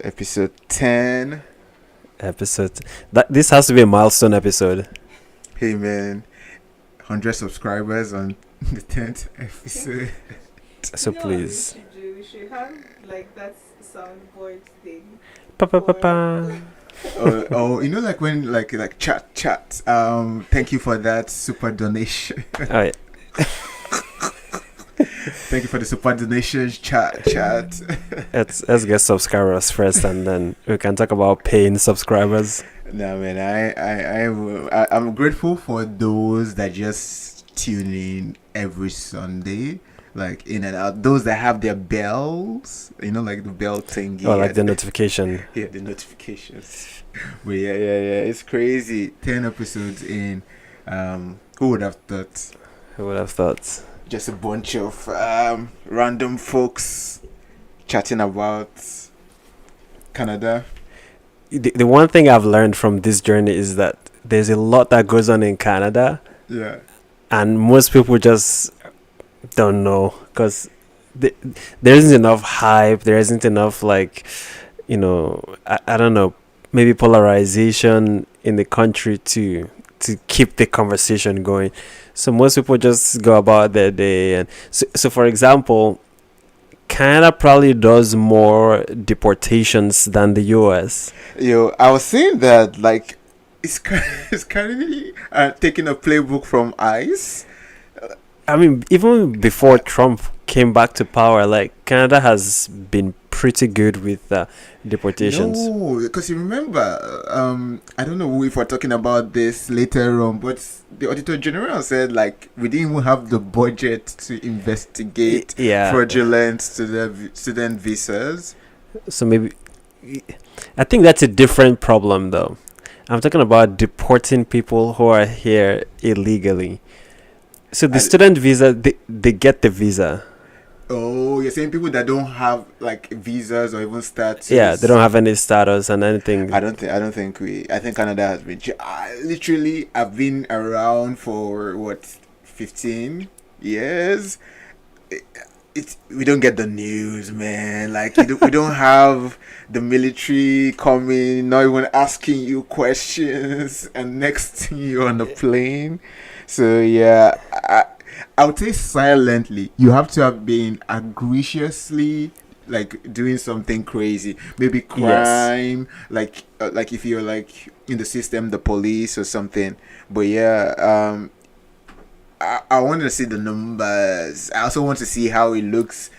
Episode 10. Episode. This has to be a milestone episode. Hey man, 100 subscribers on the 10th episode. So please. What we should do? We should have like that soundboard thing. Pa pa pa pa. Like when like chat. Thank you for that super donation. Alright. Thank you for the super donations. Chat. Let's get subscribers first, and then we can talk about paying subscribers. No man, I'm grateful for those that just tune in every Sunday, like in and out. Those that have their bells, like the bell thing. Or like the notification. Yeah, the notifications. But yeah, it's crazy. 10 episodes in. Who would have thought? Who would have thought? Just a bunch of random folks chatting about Canada. The one thing I've learned from this journey is that there's a lot that goes on in Canada. Yeah. And most people just don't know because there isn't enough hype. There isn't enough I don't know, maybe polarization in the country to keep the conversation going. So most people just go about their day. And so for example, Canada probably does more deportations than the US. I was saying that it's currently taking a playbook from ICE. I mean, even before Trump came back to power, Canada has been pretty good with deportations. No, because you remember, I don't know if we're talking about this later on, but the Auditor General said we didn't even have the budget to investigate fraudulent student visas. So maybe, I think that's a different problem though. I'm talking about deporting people who are here illegally. So the student visa, they get the visa. Oh, you're saying people that don't have visas or even status? Yeah, they don't have any status and anything. I think Canada has been. Literally, I've been around for 15 years. We don't get the news, man. We don't have the military coming, not even asking you questions, and next thing you're on the plane. So yeah, I would say silently. You have to have been egregiously doing something crazy, maybe crime, yes. If you're in the system, the police or something. But yeah, I want to see the numbers. I also want to see how it looks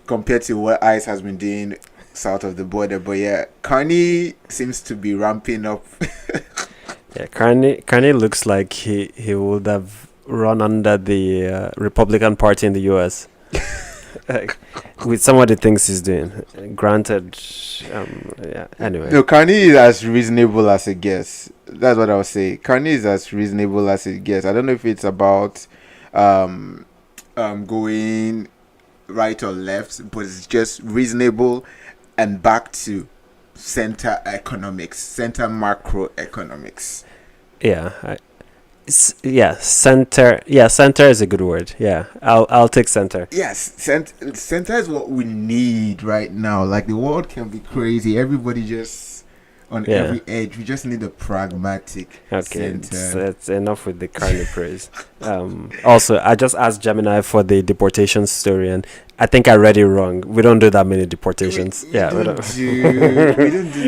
compared to what ICE has been doing south of the border. But yeah, Carney seems to be ramping up. Yeah, Carney looks like he would have run under the Republican Party in the US. With some of the things he's doing. Granted, anyway. No, Carney is as reasonable as it gets. That's what I would say. Carney is as reasonable as it gets. I don't know if it's about going right or left, but it's just reasonable and back to center macroeconomics. Yeah, center. Yeah, center is a good word. Yeah, I'll take center. Yes, center is what we need right now. The world can be crazy. Everybody just on every edge. We just need a pragmatic center. It's enough with the Carney praise. Also, I just asked Gemini for the deportation story, and I think I read it wrong. We don't do that many deportations. We don't do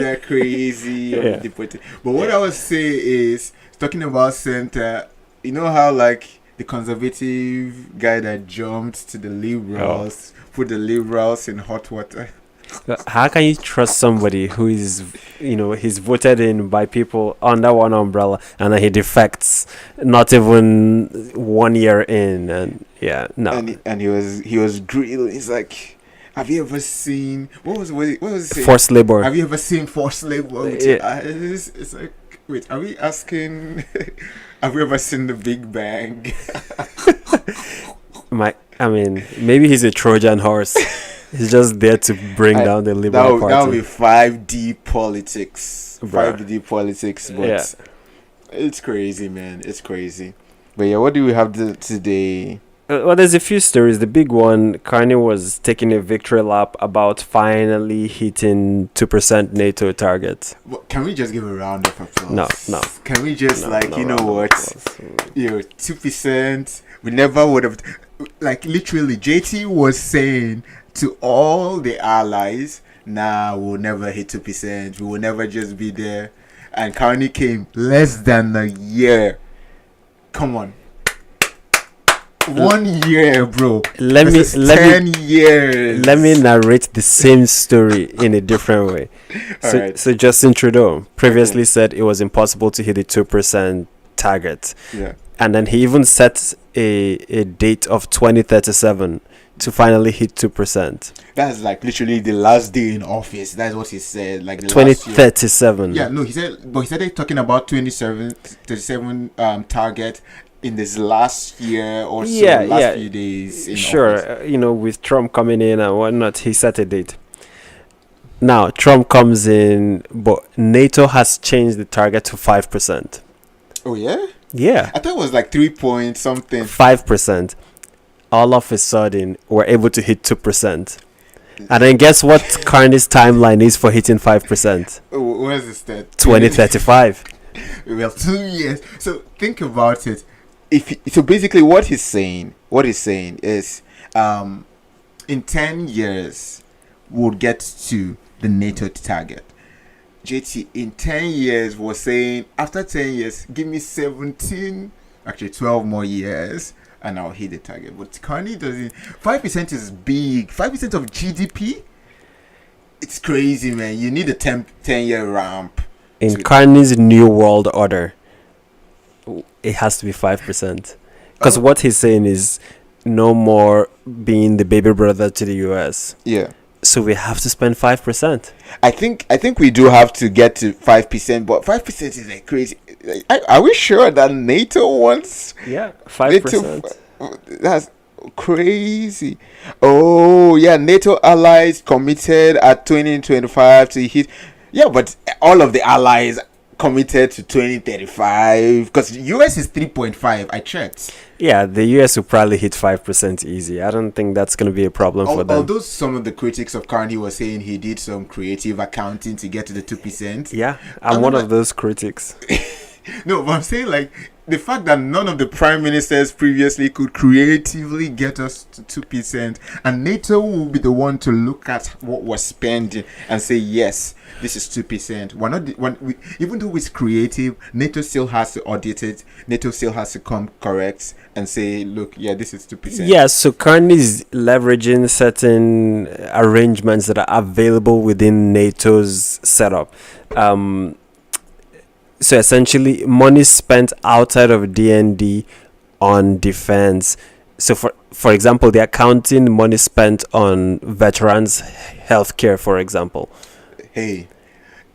that crazy deportation. But what I would say is, talking about center, you know how the conservative guy that jumped to the liberals put the liberals in hot water. How can you trust somebody who is, he's voted in by people under one umbrella and then he defects not even 1 year in? And and he was drilling. He's like, have you ever seen what was it? Forced labor. Have you ever seen forced labor with your eyes? It's like, wait, are we asking? Have we ever seen the Big Bang? Maybe he's a Trojan horse. He's just there to bring down the Liberal Party. That would be 5D politics. 5D politics, but it's crazy, man. It's crazy. But yeah, what do we have today? Well, there's a few stories. The big one, Carney was taking a victory lap about finally hitting 2% NATO target. Can we just give a round of applause? No. Can we just No, like no you know round of what? applause. 2%. We never would have. Like literally, JT was saying to all the allies, "Nah, we'll never hit 2%. We will never just be there." And Carney came less than a year. Come on. 1 year, bro. Let This me is let 10 me years. let me narrate the same story in a different way. So, Alright. so Justin Trudeau previously said it was impossible to hit the 2% target, Yeah. and then he even set a date of 2037 to finally hit 2%. That's like literally the last day in office. That's what he said. Like the last year. 2037. Yeah, no, he said they're talking about 37 target in this last year or so, last few days in Sure, office. with Trump coming in and whatnot, he set a date. Now Trump comes in, but NATO has changed the target to 5%. Oh yeah? Yeah, I thought it was like 3 point something. 5%. All of a sudden, we're able to hit 2%. And then guess what Carney's timeline is for hitting 5%? Oh, where's the stat? 2035. Well, 2 years. So think about it. So basically, what he's saying is, in 10 years, we'll get to the NATO target. JT in 10 years was saying, after 10 years, give me 12 more years, and I'll hit the target. But Carney doesn't. 5% is big. 5% of GDP. It's crazy, man. You need a 10-year ramp. In Carney's new world order, it has to be 5%. Because what he's saying is no more being the baby brother to the US. Yeah. So we have to spend 5%. I think we do have to get to 5%, but 5% is like crazy. Are we sure that NATO wants? Yeah, 5%. That's crazy. Oh yeah, NATO allies committed at 2025 to hit. Yeah, but all of the allies committed to 2035 because US is 3.5. I checked. Yeah, the US will probably hit 5% easy. I don't think that's going to be a problem for them. Although some of the critics of Carney were saying he did some creative accounting to get to the 2%. Yeah, I'm one of those critics. No, but I'm saying like the fact that none of the prime ministers previously could creatively get us to 2%, and NATO will be the one to look at what we're spending and say yes, this is 2%. We're not even though it's creative, NATO still has to audit it. NATO still has to come correct and say, look, yeah, this is 2%. Yeah, so Carney's leveraging certain arrangements that are available within NATO's setup. So essentially, money spent outside of DND on defense. So for example, they're counting money spent on veterans' healthcare, for example. Hey,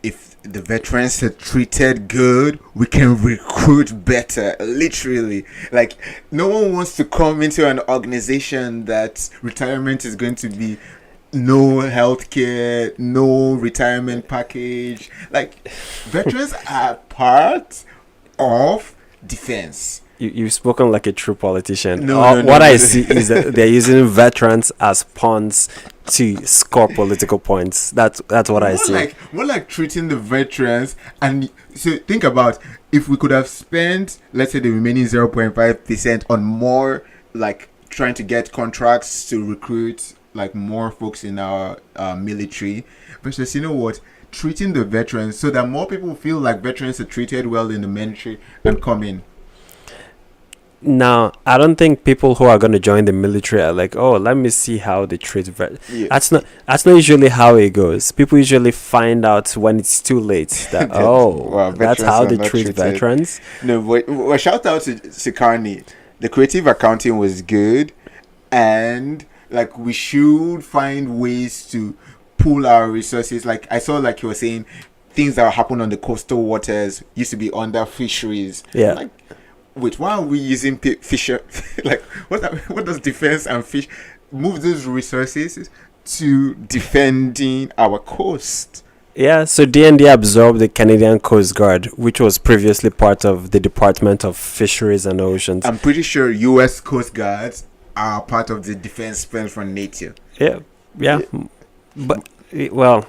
if the veterans are treated good, we can recruit better. Literally, like no one wants to come into an organization that retirement is going to be no healthcare, no retirement package. Like veterans are part of defense. You've spoken like a true politician. No, What I no. see is that they're using veterans as pawns to score political points. That's what I see. More like treating the veterans. And so think about if we could have spent, let's say, the remaining 0.5% on more, like trying to get contracts to recruit like more folks in our military, versus, you know what, treating the veterans so that more people feel like veterans are treated well in the military and come in. Now, I don't think people who are going to join the military are like, oh, let me see how they treat Yeah. That's not usually how it goes. People usually find out when it's too late that that's veterans how are they not treat treated. veterans. No, but shout out to Carney. The creative accounting was good, and like we should find ways to pool our resources. Like I saw, like you were saying, things that happen on the coastal waters used to be under fisheries. Yeah. Like, wait, why are we using fisher? Like, what does defense and fish move those resources to defending our coast? Yeah, so DND absorbed the Canadian Coast Guard, which was previously part of the Department of Fisheries and Oceans. I'm pretty sure U.S. Coast Guards are part of the defense spend from NATO. Yeah, yeah. But well,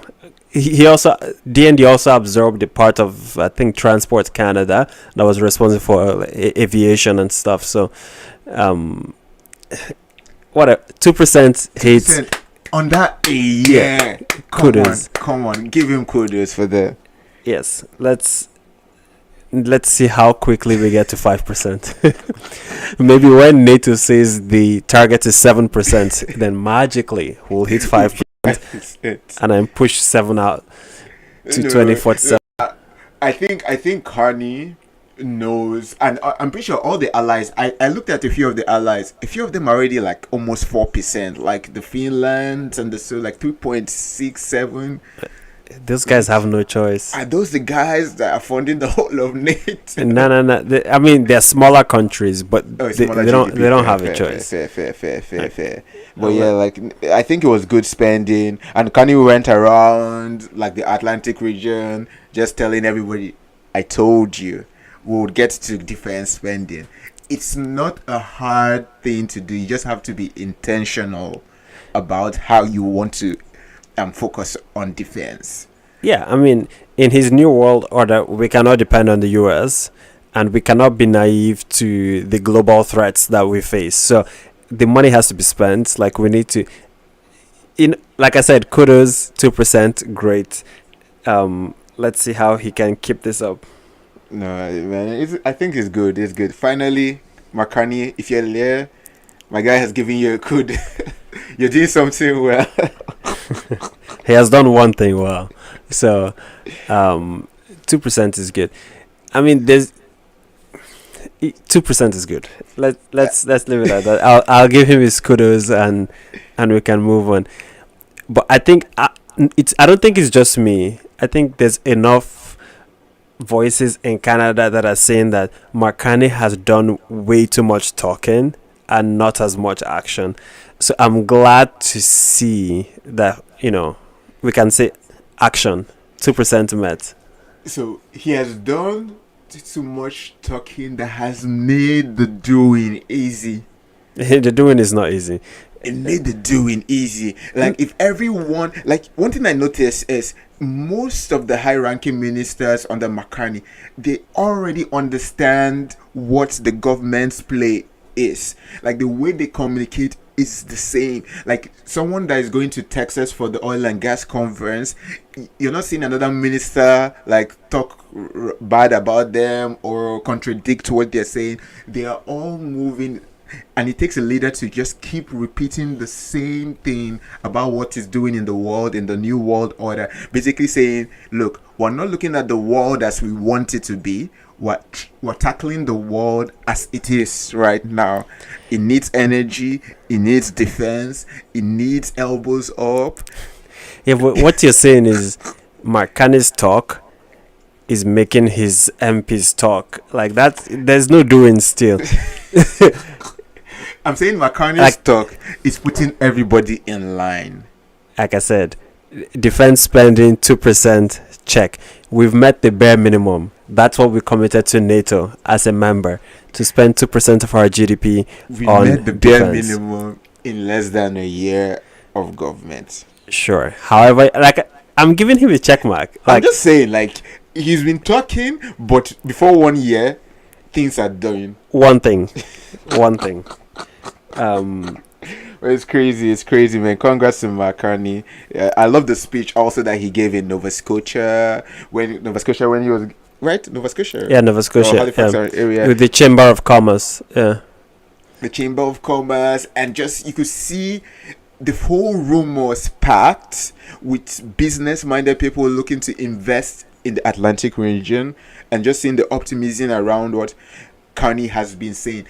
he also DND also absorbed the part of, I think, Transport Canada that was responsible for aviation and stuff. So, what a 2% hate. 2% on that. Yeah. Kudos. Come on. Give him kudos for that. Yes, let's see how quickly we get to 5%. Maybe when NATO says the target is 7%, then magically we'll hit 5%, and then push 7 out to 2047. I think Carney knows, and I'm pretty sure all the allies. I looked at a few of the allies. A few of them are already like almost 4%, like the Finland and the so like 2.67. Those guys have no choice. Are those the guys that are funding the whole of NATO? No. I mean, they're smaller countries, but they don't have a choice. Fair. But yeah, like I think it was good spending, and Carney went around like the Atlantic region, just telling everybody, "I told you, we would get to defense spending." It's not a hard thing to do. You just have to be intentional about how you want to focus on defense. Yeah, I mean, in his new world order, we cannot depend on the US, and we cannot be naive to the global threats that we face. So the money has to be spent. Like, we need to, like I said, kudos, 2%, great. Let's see how he can keep this up. No, man, I think it's good. It's good. Finally, Mark Carney, if you're there, my guy has given you a good. You're doing something well. He has done one thing well. So 2% is good. I mean, there's 2% is good. Let's leave it at that. I'll give him his kudos, and we can move on. But I think I don't think it's just me. I think there's enough voices in Canada that are saying that Mark Carney has done way too much talking and not as much action. So I'm glad to see that, we can say action, 2% met. So he has done too much talking that has made the doing easy. The doing is not easy. It made the doing easy. Like, if everyone, like, one thing I noticed is most of the high-ranking ministers under Mark Carney, they already understand what the government's play is. Like, the way they communicate is the same. Like, someone that is going to Texas for the oil and gas conference, you're not seeing another minister like talk bad about them or contradict what they're saying. They are all moving, and it takes a leader to just keep repeating the same thing about what he's doing in the world, in the new world order. Basically saying, look, we're not looking at the world as we want it to be. We're tackling the world as it is right now. It needs energy, it needs defense, it needs elbows up. Yeah, but what you're saying is Mark Carney's talk is making his MPs talk. Like that, there's no doing still. I'm saying Mark Carney's talk is putting everybody in line. Like I said, defense spending 2%, check. We've met the bare minimum. That's what we committed to NATO as a member, to spend 2% of our GDP on met the defense. bare minimum in less than a year of government. Sure. However, like, I'm giving him a check mark. I'm just saying, like, he's been talking, but before 1 year, things are done. One thing. It's crazy, man. Congrats to Mark Carney. I love the speech also that he gave in Nova Scotia when he was Nova Scotia. Yeah, Nova Scotia. Halifax area. With the Chamber of Commerce. Yeah. The Chamber of Commerce, and just you could see the whole room was packed with business-minded people looking to invest in the Atlantic region, and just seeing the optimism around what Carney has been saying.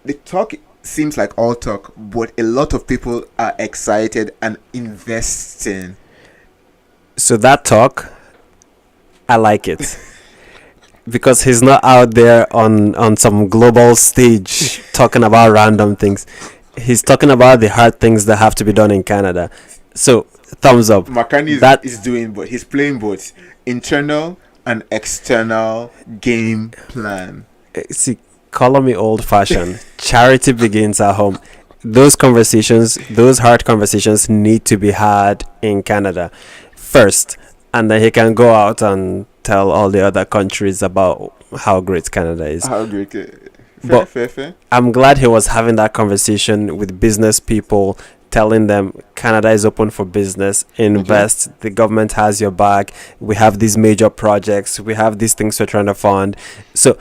The talk seems like all talk, but a lot of people are excited and investing. So that talk, I like it. Because he's not out there on some global stage talking about random things. He's talking about the hard things that have to be done in Canada. So, thumbs up. Mark Carney is doing, but he's playing both internal and external game plan. See, color me old-fashioned. Charity begins at home. those conversations, those hard conversations, need to be had in Canada first, and then he can go out and tell all the other countries about how great Canada is. How great. But Fair. I'm glad he was having that conversation with business people, telling them Canada is open for business, invest, the government has your back, we have these major projects, we have these things we're trying to fund. So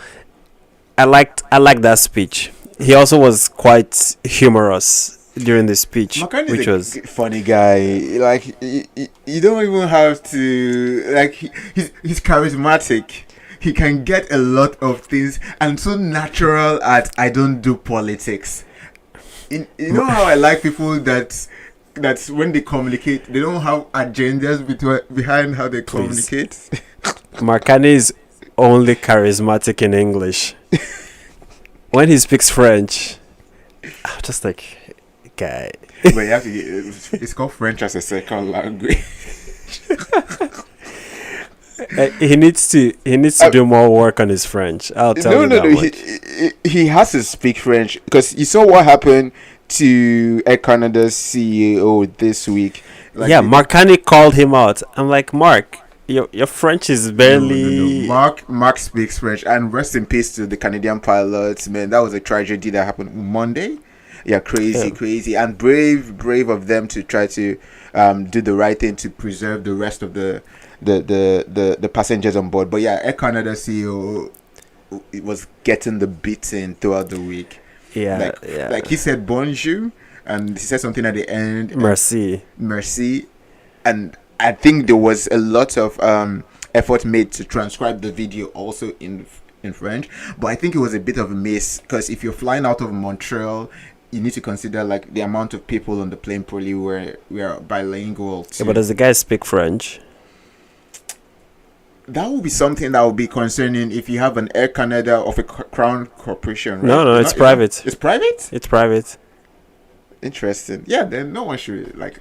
I liked that speech. He also was quite humorous during the speech, Makan is which a was funny guy. Like you don't even have to like. He's charismatic. He can get a lot of things, and so natural at I don't do politics. You know how I like people that's when they communicate, they don't have agendas behind how they communicate. Mark Carney is only charismatic in English. When he speaks French, I'm just like, guy. But you have to it's called French as a second language. He needs to do more work on his French. I'll tell you that much. He has to speak French because you saw what happened to Air Canada's CEO this week. Like yeah, Mark Carney called him out. I'm like, Mark, your French is barely. No. Mark speaks French, and rest in peace to the Canadian pilots. Man, that was a tragedy that happened Monday. Yeah, crazy, and brave of them to try to do the right thing to preserve the rest of the passengers on board. But yeah, Air Canada CEO was getting the beating throughout the week. Yeah, like he said bonjour, and he said something at the end. Merci, and I think there was a lot of effort made to transcribe the video also in French. But I think it was a bit of a miss because if you're flying out of Montreal, you need to consider like the amount of people on the plane probably were bilingual too. Yeah, but does the guy speak French? That would be something that would be concerning if you have an Air Canada of a crown corporation, right? No, it's private. It's private? It's private. Interesting. Yeah, then no one should let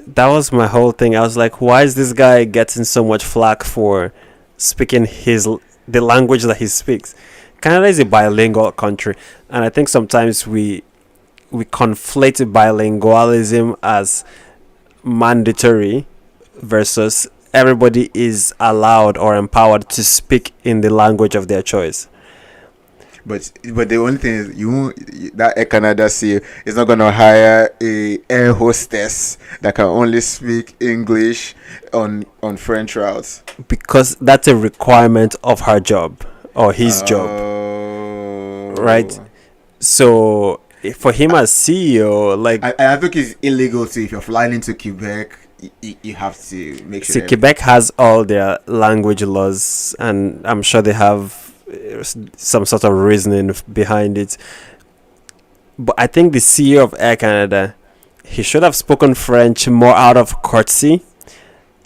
that was my whole thing. I was like, why is this guy getting so much flack for speaking the language that he speaks? Canada is a bilingual country, and I think sometimes we conflate bilingualism as mandatory versus everybody is allowed or empowered to speak in the language of their choice. But the only thing is that Air Canada CEO is not gonna hire a air hostess that can only speak English on French routes because that's a requirement of her job or his job, right? So for him as CEO, like I think it's illegal to if you're flying into Quebec. You have to make sure. See, Quebec has all their language laws, and I'm sure they have some sort of reasoning behind it. But I think the CEO of Air Canada, he should have spoken French more out of courtesy,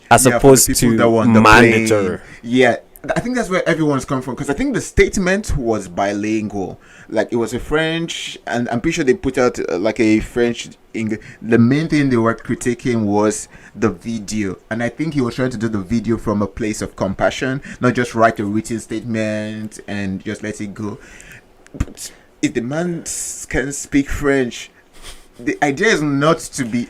as opposed to mandatory. Yeah, I think that's where everyone's coming from because I think the statement was bilingual. Like it was a French, and I'm pretty sure they put out like a French English. The main thing they were critiquing was the video, and I think he was trying to do the video from a place of compassion, not just write a written statement and just let it go. But if the man can speak French, the idea is not to be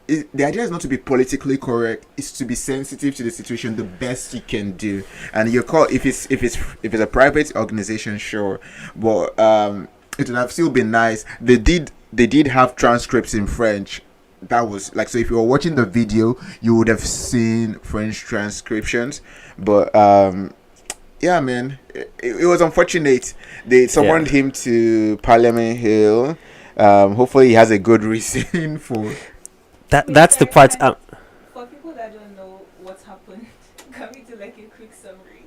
the idea is not to be politically correct. It's to be sensitive to the situation the best you can do. And your call if it's a private organization, sure, but it would have still been nice. They did have transcripts in French. That was like, so if you were watching the video, you would have seen French transcriptions. But yeah, man, it was unfortunate. They summoned him to Parliament Hill. Hopefully, he has a good reason for. That's the part. For people that don't know what happened, can we do like a quick summary?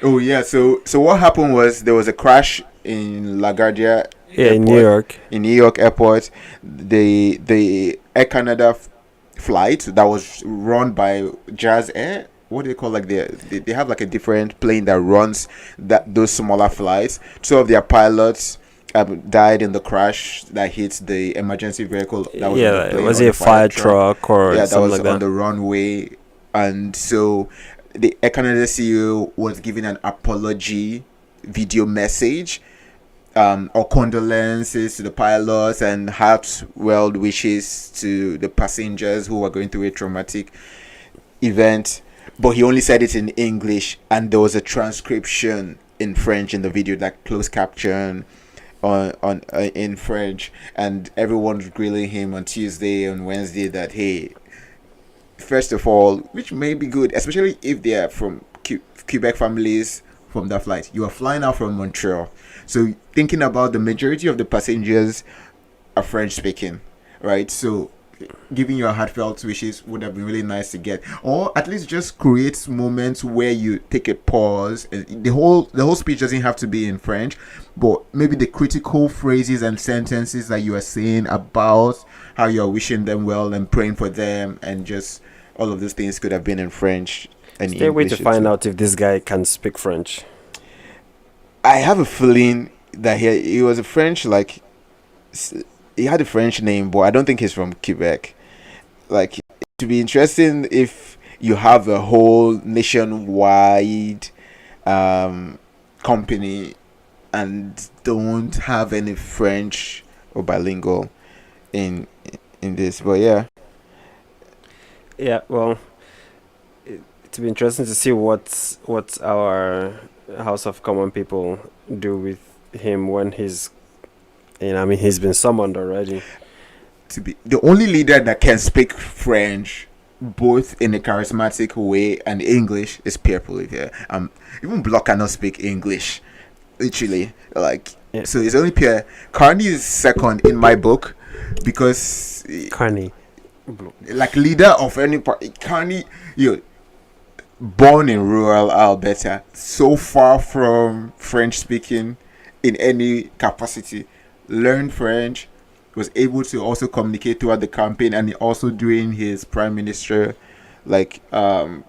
Oh yeah, so what happened was there was a crash in LaGuardia. In New York. In New York airport, the Air Canada flight that was run by Jazz Air. What do they call, like they have like a different plane that runs those smaller flights. Two of their pilots died in the crash that hit the emergency vehicle. That was it was a fire truck or something that was like that on the runway, and so the Air Canada CEO was giving an apology video message. or condolences to the pilots and heartfelt wishes to the passengers who were going through a traumatic event. But he only said it in English, and there was a transcription in French in the video, like closed caption on in French, and everyone was grilling him on Tuesday and Wednesday that, hey, first of all, which may be good, especially if they are from Quebec families from that flight. You are flying out from Montreal, so thinking about the majority of the passengers are French speaking, right? So giving your heartfelt wishes would have been really nice to get, or at least just create moments where you take a pause. The whole speech doesn't have to be in French, but maybe the critical phrases and sentences that you are saying about how you're wishing them well and praying for them, and just all of those things could have been in French and Stay wait to English. find out if this guy can speak French. I have a feeling that he was a French, like, he had a French name, but I don't think he's from Quebec. Like, it would be interesting if you have a whole nationwide company and don't have any French or bilingual in this. But yeah, Yeah, well, it'll be interesting to see what our House of Common People do with him when he's, I mean, he's been summoned already. to be the only leader that can speak French both in a charismatic way and English is Pierre Poilievre. Even Bloc cannot speak English, literally. Like, Yeah. so it's only Pierre. Carney is second in my book because, Carney. like, leader of any party, Carney, born in rural Alberta, so far from French speaking in any capacity, learned French, was able to also communicate throughout the campaign, and also during his prime minister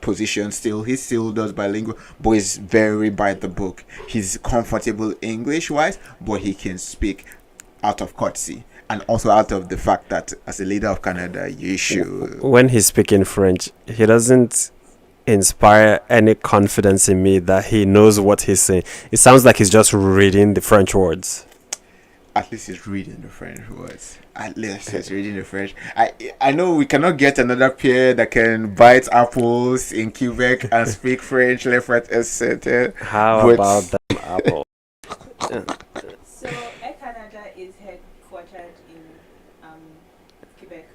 position, he still does bilingual, but he's very by the book. He's comfortable English wise, but he can speak out of courtesy and also out of the fact that as a leader of Canada, you should. When he's speaking French, he doesn't inspire any confidence in me that he knows what he's saying. It sounds like he's just reading the French words. At least he's reading the French words. At least he's reading the French. I know we cannot get another peer that can bite apples in Quebec and speak French left, right, etc. How But- about them apple? So Air Canada is headquartered in Quebec.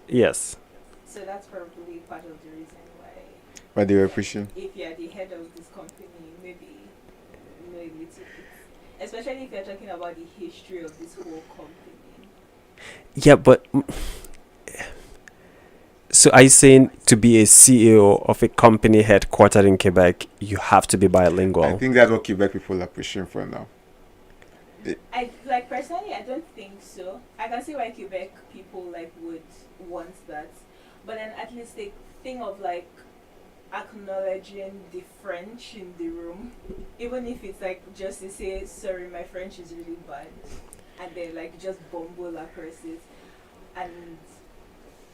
Yes. So that's probably part of the reason why, But they were pushing. if you're the head of this company, maybe know a little bit. Especially if you're talking about the history of this whole company. Yeah, but so are you saying to be a CEO of a company headquartered in Quebec, you have to be bilingual? I think that's what Quebec people are pushing for now. Personally, I don't think so. I can see why Quebec people would want that, but then at least the thing of acknowledging the French in the room, even if it's just to say sorry, my French is really bad, and then just bumble across it, and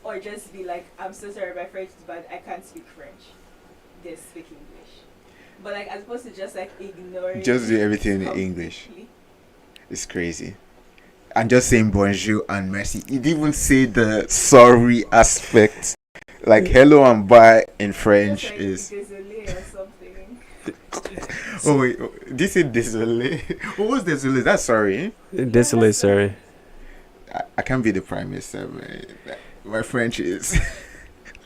or just be I'm so sorry, my French is bad, I can't speak French, just speak English. But as opposed to just ignoring, Just do everything in English. It's crazy. And just saying bonjour and merci. You didn't even say the sorry aspect. Like hello and bye in French is. désolé or something. Oh wait, this is désolé. What was désolé? That's sorry. Désolé, sorry. I can't be the prime minister, man. My French is.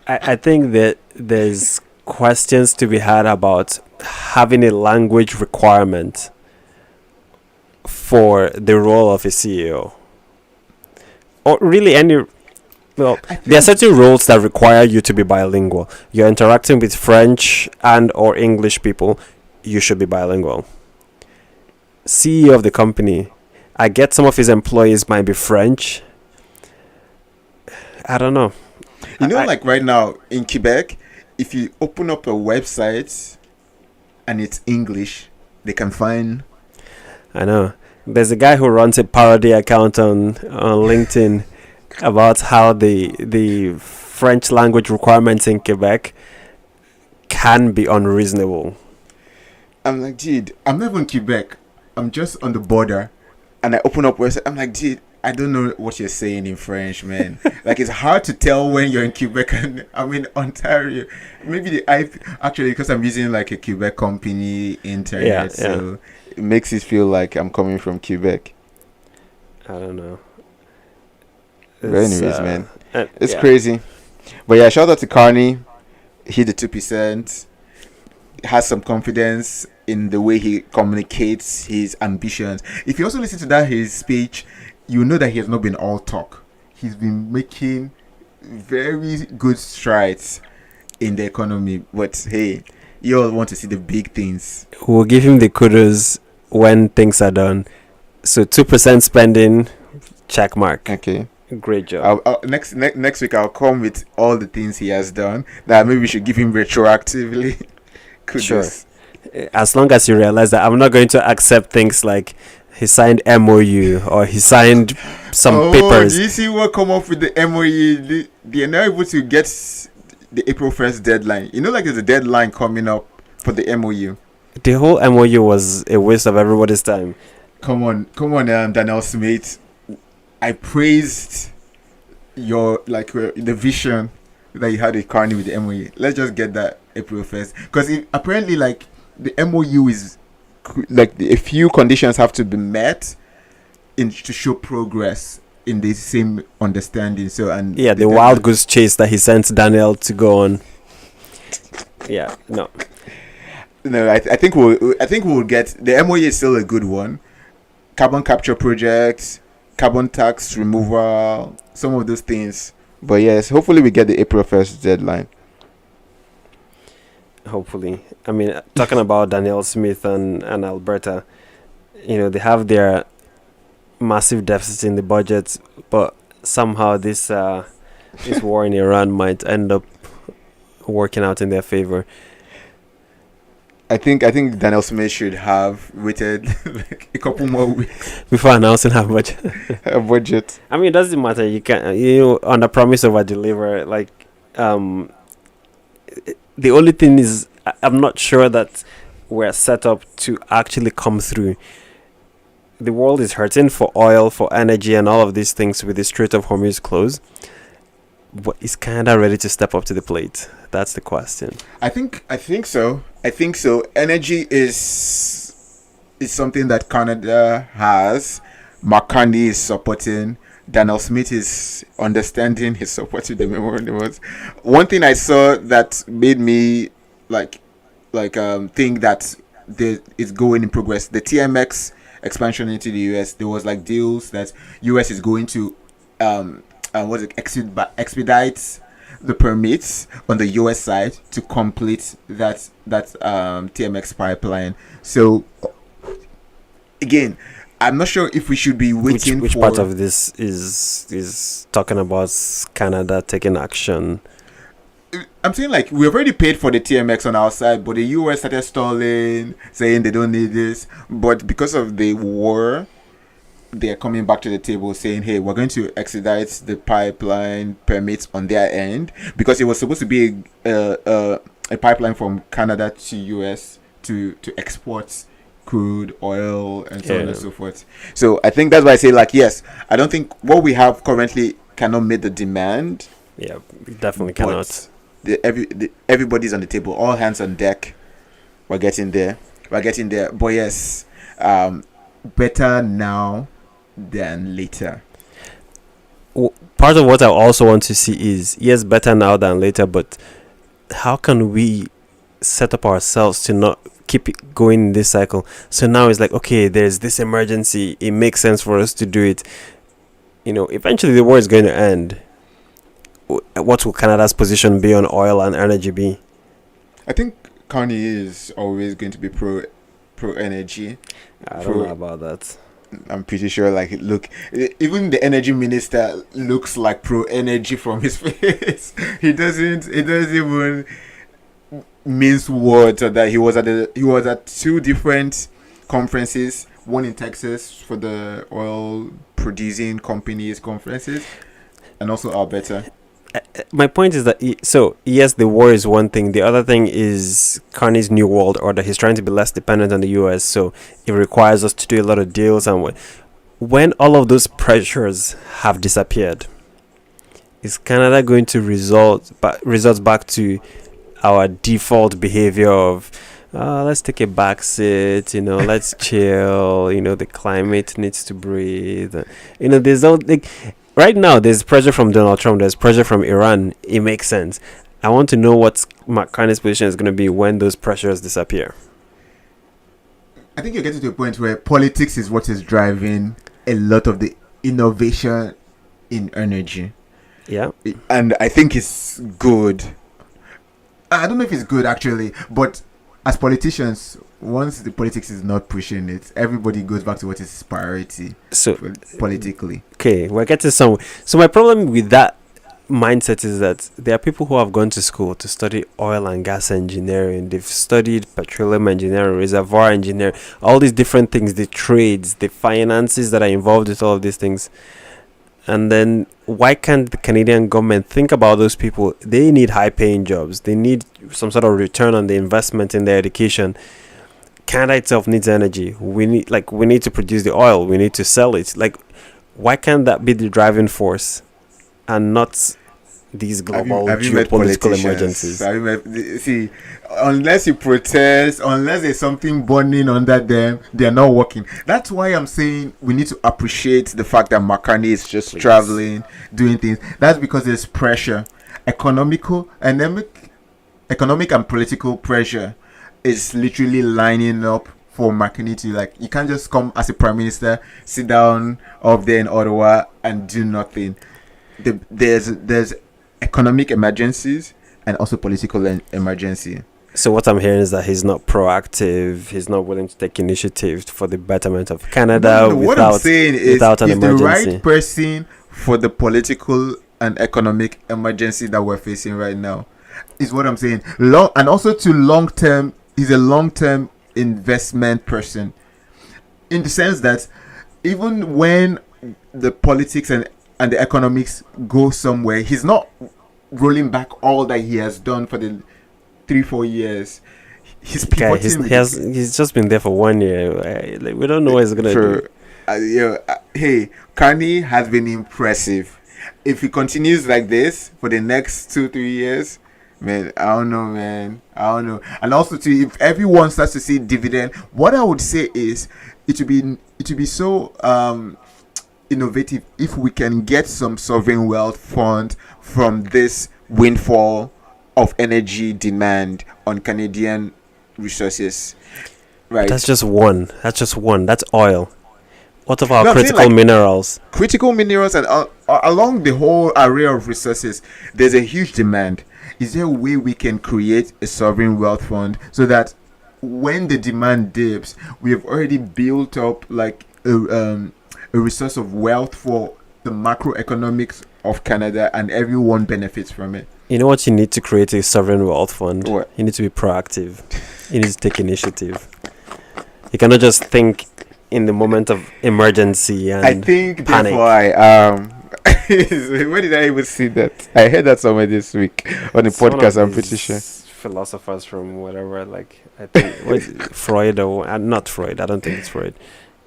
I think that there's questions to be had about having a language requirement for the role of a CEO. Or really any... Well, there are certain roles that require you to be bilingual. You're interacting with French and or English people, you should be bilingual. CEO of the company, I get some of his employees might be French. I don't know. You know, right now in Quebec, if you open up a website and it's English, they can find. I know. There's a guy who runs a parody account on LinkedIn about how the French language requirements in Quebec can be unreasonable. I'm like, dude, I'm not even Quebec. I'm just on the border, and I open up website. I'm like, dude, I don't know what you're saying in French, man. Like, it's hard to tell when you're in Quebec and I'm in Ontario. Maybe the IP, actually, because I'm using like a Quebec company internet, so it makes it feel like I'm coming from Quebec. I don't know. But anyways, man, it's yeah. crazy. But yeah, shout out to Carney. Hit the 2%. Has some confidence in the way he communicates his ambitions. If you also listen to his speech, you know that he has not been all talk. He's been making very good strides in the economy. But hey, you all want to see the big things. We'll give him the kudos when things are done. So 2% spending, check mark. Okay. Great job. Next week I'll come with all the things he has done that maybe we should give him retroactively. Kudos. Sure. As long as you realize that I'm not going to accept things like he signed MOU or he signed some papers. Do you see what come up with the MOU? They are now able to get the April 1st deadline. You know, like there's a deadline coming up for the MOU. The whole MOU was a waste of everybody's time. Come on, Daniel Smith. I praised your the vision that you had with Carney with the MOU. Let's just get that April 1st, because apparently like the MOU is like a few conditions have to be met to show progress in the same understanding. So and the wild goose chase that he sent Daniel to go on. Yeah, no, I think we'll get the MOU is still a good one. Carbon capture projects, carbon tax removal, some of those things. But yes, hopefully we get the April 1st deadline. Hopefully. I mean, talking about Daniel Smith and Alberta, they have their massive deficits in the budget, but somehow this war in Iran might end up working out in their favor. I think Daniel Smith should have waited like a couple more weeks before announcing her budget. Her budget. I mean, it doesn't matter. You can on the promise over deliver. Like, the only thing is, I'm not sure that we're set up to actually come through. The world is hurting for oil, for energy, and all of these things with the Strait of Hormuz closed. But it's kind of ready to step up to the plate. That's the question. I think so. Energy is something that Canada has. Mark Carney is supporting. Daniel Smith is understanding. He's supporting the memorandum. One thing I saw that made me think that it's going in progress. The TMX expansion into the US. There was like deals that US is going to expedite the permits on the US side to complete that TMX pipeline. So again, I'm not sure if we should be waiting which for... part of this is talking about Canada taking action. I'm saying like we've already paid for the TMX on our side, but the US started stalling, saying they don't need this. But because of the war, they're coming back to the table saying, hey, we're going to expedite the pipeline permits on their end, because it was supposed to be a pipeline from Canada to US to export crude oil and so on and so forth. So I think that's why I say, like, yes, I don't think what we have currently cannot meet the demand. Yeah, we definitely cannot. Everybody's on the table, all hands on deck. We're getting there. But yes, better now than later. Part of what I also want to see is, yes, better now than later, but how can we set up ourselves to not keep it going in this cycle? So now it's like, okay, there's this emergency, it makes sense for us to do it. Eventually the war is going to end. What will Canada's position be on oil and energy be? I think Carney is always going to be pro energy. I don't know about that. I'm pretty sure, look, even the energy minister looks like pro energy from his face. He doesn't even mince words. Or that he was at two different conferences, one in Texas for the oil producing companies conferences, and also Alberta. My point is that so yes, the war is one thing. The other thing is Carney's new world order. He's trying to be less dependent on the U.S. So it requires us to do a lot of deals. And when all of those pressures have disappeared, is Canada going to resort back to our default behavior of let's take a back seat, let's chill, the climate needs to breathe. There's no like right now there's pressure from Donald Trump, there's pressure from Iran. It makes sense. I want to know what Mark Carney's position is going to be when those pressures disappear. I think you're getting to a point where politics is what is driving a lot of the innovation in energy. Yeah. And I think it's good. I don't know if it's good actually, but as politicians, once the politics is not pushing it, everybody goes back to what is priority. So politically. Okay, we're getting somewhere. So my problem with that mindset is that there are people who have gone to school to study oil and gas engineering. They've studied petroleum engineering, reservoir engineering, all these different things, the trades, the finances that are involved with all of these things. And then why can't the Canadian government think about those people? They need high-paying jobs. They need some sort of return on the investment in their education. Canada itself needs energy. We need to produce the oil. We need to sell it. Like, why can't that be the driving force, and not these global geopolitical emergencies? See, unless you protest, unless there's something burning under them, they're not working. That's why I'm saying we need to appreciate the fact that Mark Carney is just traveling, doing things. That's because there's pressure, economic and political pressure is literally lining up for Mark Carney to you can't just come as a prime minister, sit down up there in Ottawa and do nothing. There's economic emergencies and also political emergency. So what I'm hearing is that he's not proactive. He's not willing to take initiative for the betterment of Canada. What I'm saying is without an he's emergency. the right person for the political and economic emergency that we're facing right now. Is what I'm saying. And also to long term. He's a long term investment person, in the sense that even when the politics and the economics go somewhere, he's not rolling back all that he has done for the 3-4 years. He's pivoting. He's just been there for 1 year. We don't know what he's gonna do. Hey, Carney has been impressive. If he continues like this for the next 2-3 years, man, I don't know. And also, too, if everyone starts to see dividend, what I would say is it would be so innovative if we can get some sovereign wealth fund from this windfall of energy demand on Canadian resources. Right. That's just one. That's oil. What of our critical minerals? Critical minerals and along the whole array of resources, there's a huge demand. Is there a way we can create a sovereign wealth fund so that when the demand dips, we have already built up a resource of wealth for the macroeconomics of Canada, and everyone benefits from it? You know what you need to create a sovereign wealth fund? What? You need to be proactive. You need to take initiative. You cannot just think in the moment of emergency and I think panic. Where did I even see that? I heard that somewhere this week on the podcast. I'm pretty sure. Philosophers from whatever, I think Freud or not Freud. I don't think it's Freud.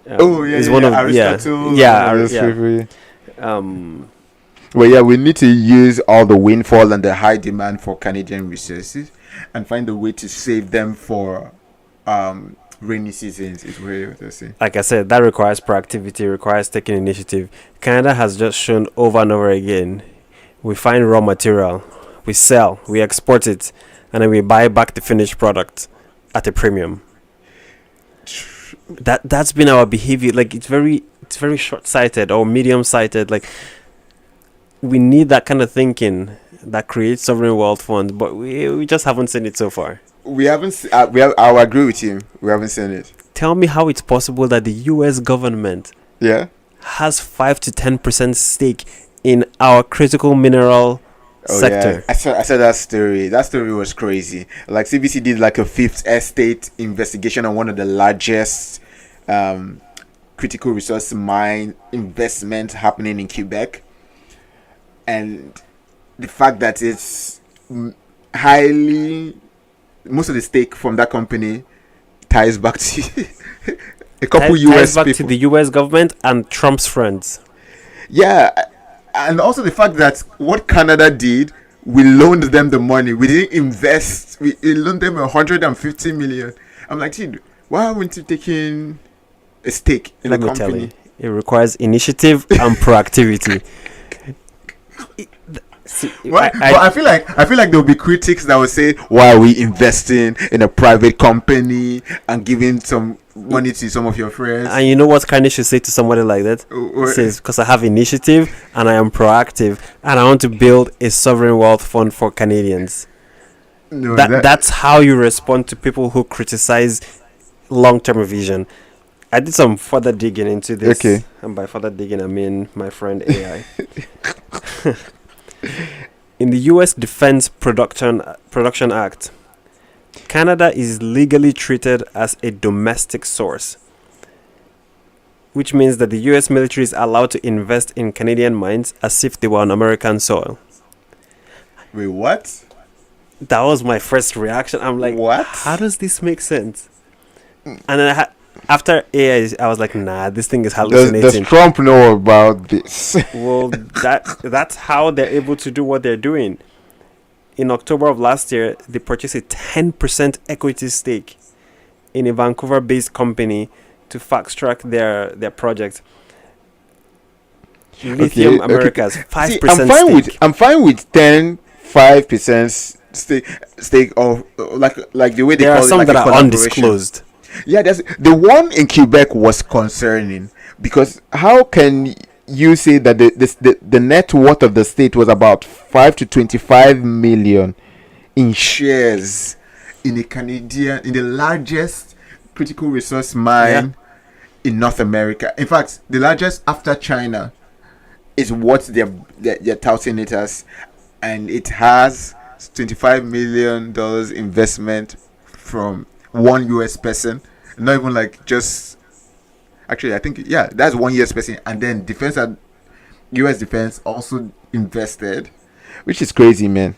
It's one of Aristotle. Well, we need to use all the windfall and the high demand for Canadian resources and find a way to save them for rainy seasons, is what they're saying. Like I said, that requires proactivity, requires taking initiative. Canada has just shown over and over again, we find raw material, we sell, we export it, and then we buy back the finished product at a premium. That's been our behavior. It's very short-sighted or medium-sighted. We need that kind of thinking that creates sovereign wealth funds, but we just haven't seen it so far. We haven't. I'll agree with you. We haven't seen it. Tell me how it's possible that the U.S. government has 5 to 10% stake in our critical mineral sector. Yeah. I saw that story. That story was crazy. CBC did a Fifth Estate investigation on one of the largest critical resource mine investment happening in Quebec, and the fact that it's highly, most of the stake from that company ties back to a couple Ties US back to people. the US government and Trump's friends. Yeah, and also the fact that what Canada did, we loaned them the money. We didn't invest. We loaned them 150 million. I'm like, dude, why aren't you taking a stake in a Let me tell company? you, it requires initiative and proactivity. See, Why? But I feel like there will be critics that will say, why are we investing in a private company and giving some money to some of your friends? and you know what Carney should say to somebody like that? He says, because I have initiative and I am proactive and I want to build a sovereign wealth fund for Canadians. No, That's how you respond to people who criticize long-term vision. I did some further digging into this. Okay. And by further digging, I mean my friend AI. In the U.S. Defense Production Act, Canada is legally treated as a domestic source, which means that the U.S. military is allowed to invest in Canadian mines as if they were on American soil. Wait, what? That was my first reaction. I'm like, What? How does this make sense? And then after AI, I was like, nah, this thing is hallucinating. Does Trump know about this? Well, that's how they're able to do what they're doing. In October of last year, they purchased a 10% equity stake in a Vancouver-based company to fast-track their project. Lithium Americas, 5% stake. I'm fine with 5% stake of like the way they There call are it, some like that a are collaboration. undisclosed. Yeah, that's the one in Quebec was concerning because how can you say that the net worth of the state was about 5 to 25 million in shares in the largest critical resource mine in North America. In fact, the largest after China is what they're touting it as, and it has $25 million investment from one US person. Not even like just actually I think that's one US person, and then US defense also invested, which is crazy, man.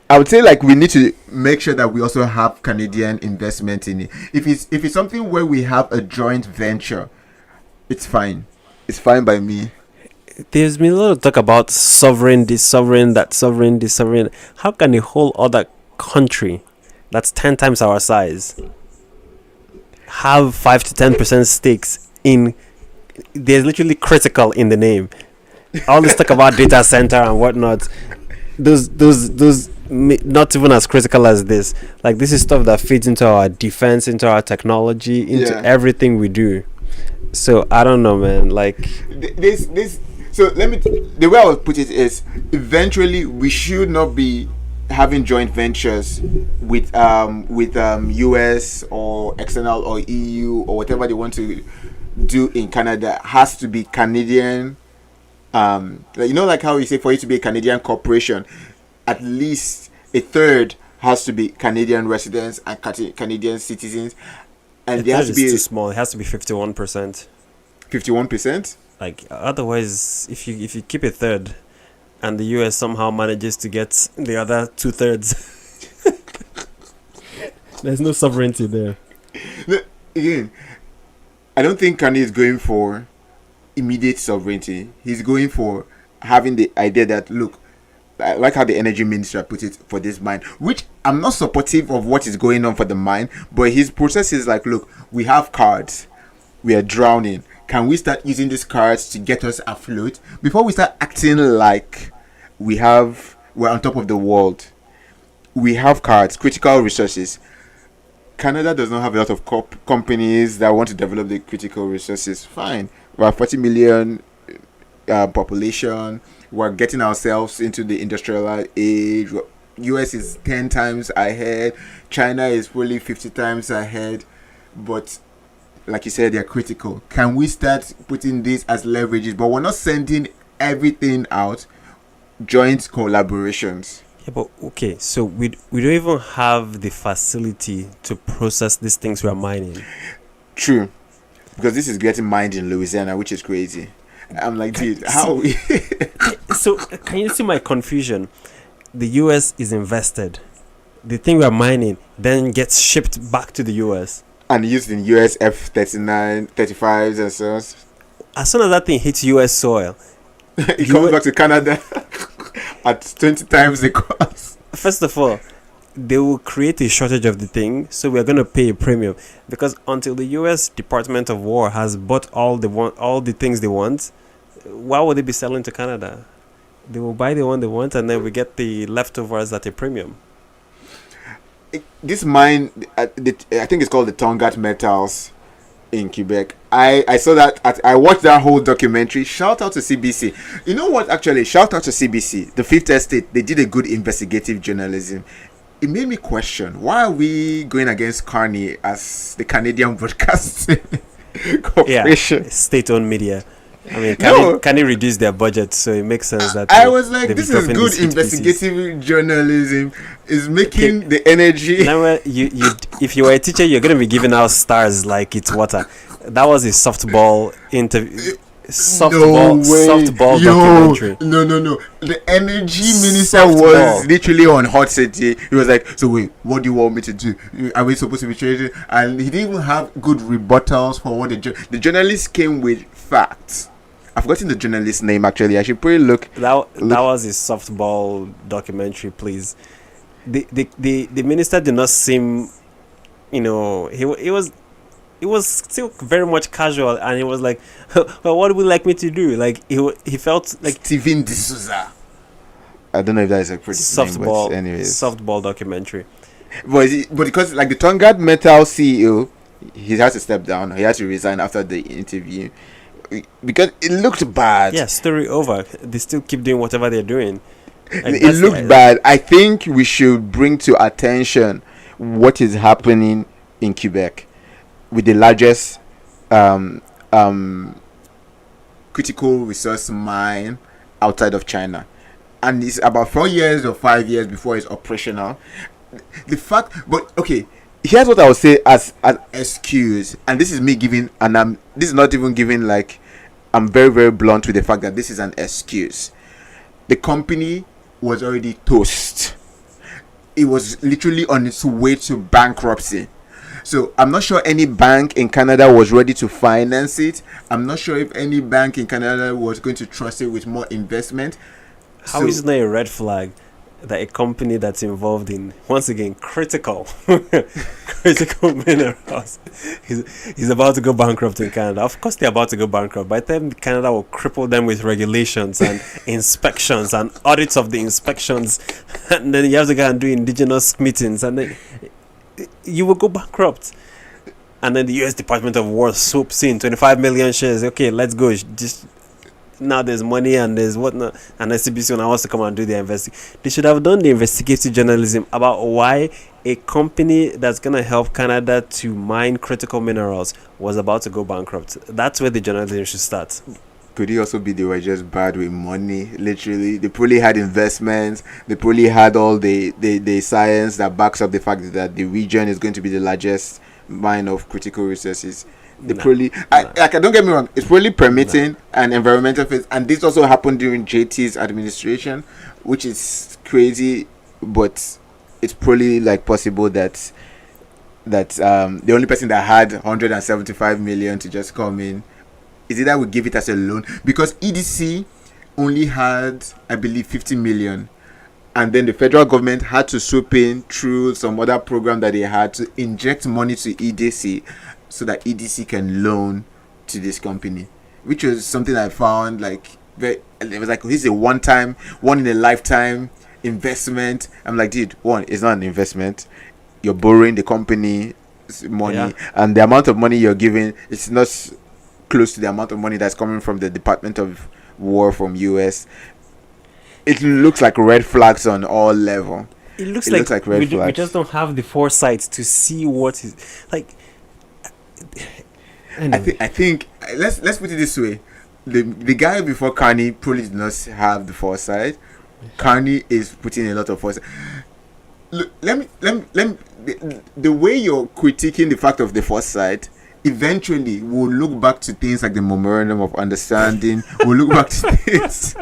I would say like we need to make sure that we also have Canadian investment in it. If it's something where we have a joint venture, it's fine. It's fine by me. There's been a lot of talk about sovereign, this sovereign, that sovereign, this sovereign. How can a whole other country that's 10 times our size have 5 to 10% stakes in? There's literally critical in the name. All this talk about data center and whatnot, those not even as critical as this. Like, this is stuff that feeds into our defense, into our technology, into everything we do. So I don't know, man. Like this. So the way I would put it is, eventually we should not be having joint ventures with US or external or EU or whatever they want to do in Canada. Has to be Canadian. Like how you say for it to be a Canadian corporation, at least a third has to be Canadian residents and Canadian citizens, and there has to be too small. It has to be 51%. 51%. Like, otherwise, if you keep a third, and the US somehow manages to get the other 2/3, there's no sovereignty there. Again, I don't think Kanye is going for immediate sovereignty. He's going for having the idea that, look, I like how the energy minister put it for this mine, which I'm not supportive of what is going on for the mine, but his process is like, look, we have cards, we are drowning. Can we start using these cards to get us afloat before we start acting like we're on top of the world? We have cards, critical resources. Canada does not have a lot of companies that want to develop the critical resources. Fine, we have 40 million population. We're getting ourselves into the industrial age. US is 10 times ahead. China is probably 50 times ahead. But like you said, they're critical. Can we start putting this as leverages? But we're not sending everything out. Joint collaborations. Yeah, but okay, so we don't even have the facility to process these things we are mining. True, because this is getting mined in Louisiana, which is crazy. I'm like, dude, how? So can you see my confusion? The US is invested. The thing we're mining then gets shipped back to the US. And used in US F-39, 35s and so on. As soon as that thing hits US soil, It comes back to Canada at 20 times the cost. first of all, they will create a shortage of the thing, so we're going to pay a premium. Because until the US Department of War has bought all the things they want, why would they be selling to Canada? They will buy the one they want, and then we get the leftovers at a premium. This mine, I think it's called the Tongat Metals in Quebec. I saw that. I watched that whole documentary. Shout out to CBC. You know what? Actually, shout out to CBC. The Fifth Estate. They did a good investigative journalism. It made me question, why are we going against Carney as the Canadian Broadcasting Corporation? Yeah, state-owned media. I mean, can they reduce their budget? So it makes sense that I was like, this is good investigative journalism. Is making the energy. Now, if you were a teacher, you're going to be giving out stars like it's water. That was a softball interview. Softball documentary. No. The energy minister was literally on hot city. He was like, so wait, what do you want me to do? Are we supposed to be changing? And he didn't even have good rebuttals for what the journalist came with facts. I've forgotten the journalist's name actually. I should probably look. That was a softball documentary, please. The minister did not seem, he was still very much casual, and he was like, well, what would you like me to do? Like he felt like Steven D'Souza. I don't know if that is a pretty softball, name, but anyways. Softball documentary. But because like the Tongat Metal CEO, he has to step down. He had to resign after the interview because it looked bad. Yeah, story over. They still keep doing whatever they're doing. Like, it looked bad. I think we should bring to attention what is happening in Quebec with the largest critical resource mine outside of China, and it's about 4 years or 5 years before it's operational. The fact, but okay, here's what I would say as an excuse, and this is me giving, and this is not even giving, like, I'm very, very blunt with the fact that this is an excuse. The company was already toast. It was literally on its way to bankruptcy. So I'm not sure any bank in Canada was ready to finance it. I'm not sure if any bank in Canada was going to trust it with more investment. How is it not a red flag that a company that's involved in, once again, critical minerals is about to go bankrupt in Canada? Of course they're about to go bankrupt. By the time Canada will cripple them with regulations and inspections and audits of the inspections, and then you have to go and do indigenous meetings, and then you will go bankrupt. And then the US Department of War swoops in 25 million shares. Okay, let's go. Just now there's money and there's whatnot, and SCBC now wants to come and do their investigation. They should have done the investigative journalism about why a company that's going to help Canada to mine critical minerals was about to go bankrupt. That's where the journalism should start. Could it also be they were just bad with money? Literally, they probably had investments. They probably had all the science that backs up the fact that the region is going to be the largest mine of critical resources. They probably, don't get me wrong, it's probably permitting and environmental phase, and this also happened during JT's administration, which is crazy, but it's probably like possible that the only person that had 175 million to just come in is either we give it as a loan, because EDC only had, I believe, 50 million, and then the federal government had to swoop in through some other program that they had to inject money to EDC so that EDC can loan to this company, which was something I found like very. It was like, this is a one in a lifetime investment. I'm like, dude, it's not an investment. You're borrowing the company money, and the amount of money you're giving, it's not close to the amount of money that's coming from the Department of War from US. It looks like red flags on all level. It looks like red flags. We just don't have the foresight to see what is like. Anyway. I think let's put it this way: the guy before Carney probably did not have the foresight. Carney is putting a lot of foresight. Look, let me. The way you're critiquing the fact of the foresight eventually we'll look back to things like the memorandum of understanding. We'll look back to things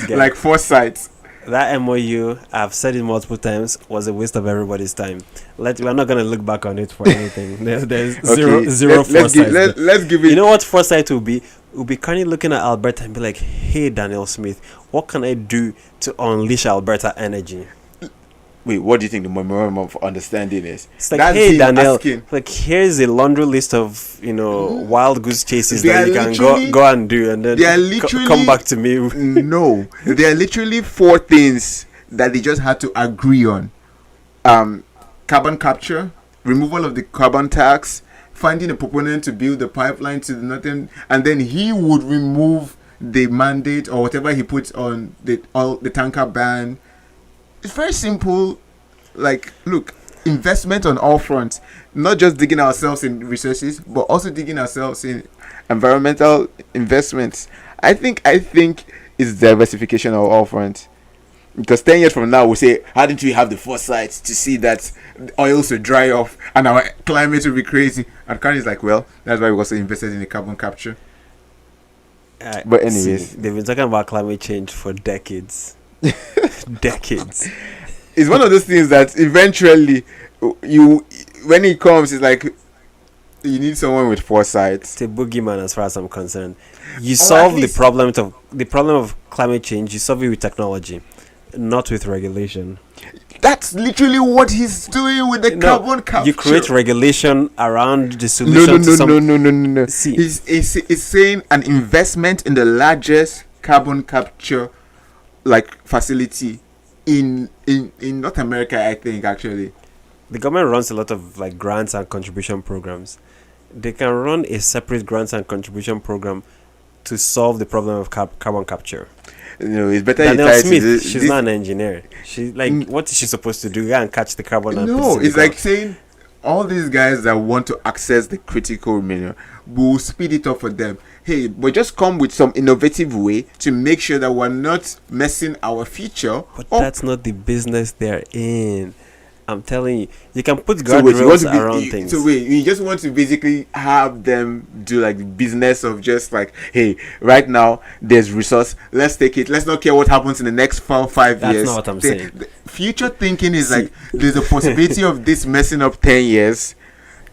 like foresight. That MOU, I've said it multiple times, was a waste of everybody's time. We're not gonna look back on it for anything. There's zero foresight. Let's give it. You know what foresight will be? Will be Carney looking at Alberta and be like, "Hey, Daniel Smith, what can I do to unleash Alberta energy?" Wait, what do you think the memorandum of understanding is? It's like, That's "Hey, him Daniel, asking. like here's a laundry list of wild goose chases They that are you can literally- go and do, and then they are literally- come back to me." No, there are literally 4 things that they just had to agree on: carbon capture, removal of the carbon tax, finding a proponent to build the pipeline to the northern, and then he would remove the mandate or whatever he puts on the tanker ban. It's very simple. Like, look, investment on all fronts, not just digging ourselves in resources, but also digging ourselves in environmental investments. I think it's diversification on all fronts. Because 10 years from now, we'll say, how didn't we have the foresight to see that oils will dry off and our climate will be crazy? And Carney's like, well, that's why we also invested in the carbon capture. But anyways. They've been talking about climate change for decades. Decades. It's one of those things that eventually, when it comes, it's like, you need someone with foresight. It's a boogeyman as far as I'm concerned. You solve the problem of climate change, you solve it with technology, not with regulation. That's literally what he's doing with the carbon capture. You create regulation around the solution to some... No. See. He's saying an investment in the largest carbon capture facility in North America, I think, actually. The government runs a lot of grants and contribution programs. They can run a separate grants and contribution program to solve the problem of carbon capture. It's better. Daniel Smith, she's not an engineer. She's what is she supposed to do? Go and catch the carbon? No, it's like saying all these guys that want to access the critical mineral, we'll speed it up for them. Hey, but just come with some innovative way to make sure that we're not messing our future. But up. that's not the business they're in. I'm telling you, you can put guardrails around things. So wait, you just want to basically have them do the business of just hey, right now there's resource, let's take it. Let's not care what happens in the next 5 years. That's not what I'm saying. The future thinking is there's a possibility of this messing up 10 years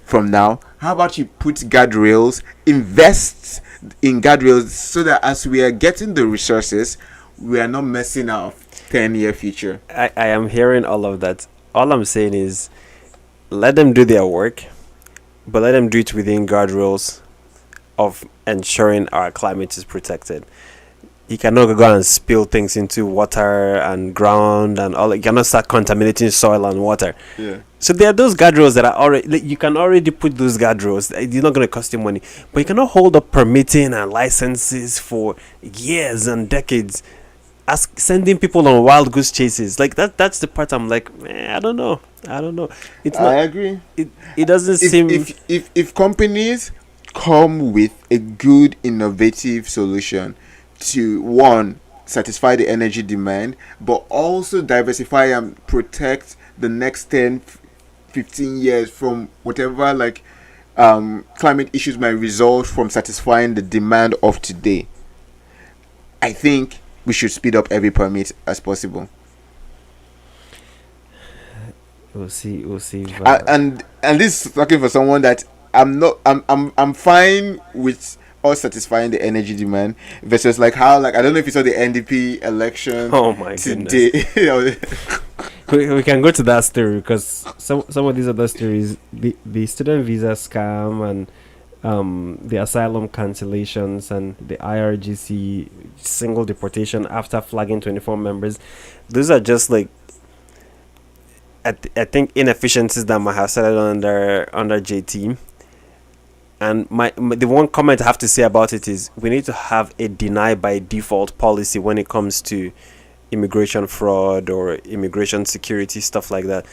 from now. How about you put guardrails, invest in guardrails so that as we are getting the resources, we are not messing our 10-year future. I am hearing all of that. All I'm saying is, let them do their work, but let them do it within guardrails of ensuring our climate is protected. You cannot go and spill things into water and ground and all. You cannot start contaminating soil and water. Yeah. So there are those guardrails that are already. You can already put those guardrails. It's not going to cost you money, but you cannot hold up permitting and licenses for years and decades. Sending people on wild goose chases that's the part I'm like, I don't know. It's not, I agree. It doesn't seem if companies come with a good innovative solution to one, satisfy the energy demand, but also diversify and protect the next 10-15 years from whatever climate issues might result from satisfying the demand of today, I think we should speed up every permit as possible. We'll see. And this is talking for someone that I'm fine with us satisfying the energy demand versus how I don't know if you saw the NDP election. Oh my today. Goodness. we can go to that story because some of these other stories, the student visa scam and the asylum cancellations and the IRGC single deportation after flagging 24 members. Those are just I think inefficiencies that might have started under JT. And the one comment I have to say about it is we need to have a deny by default policy when it comes to immigration fraud or immigration security, stuff like that.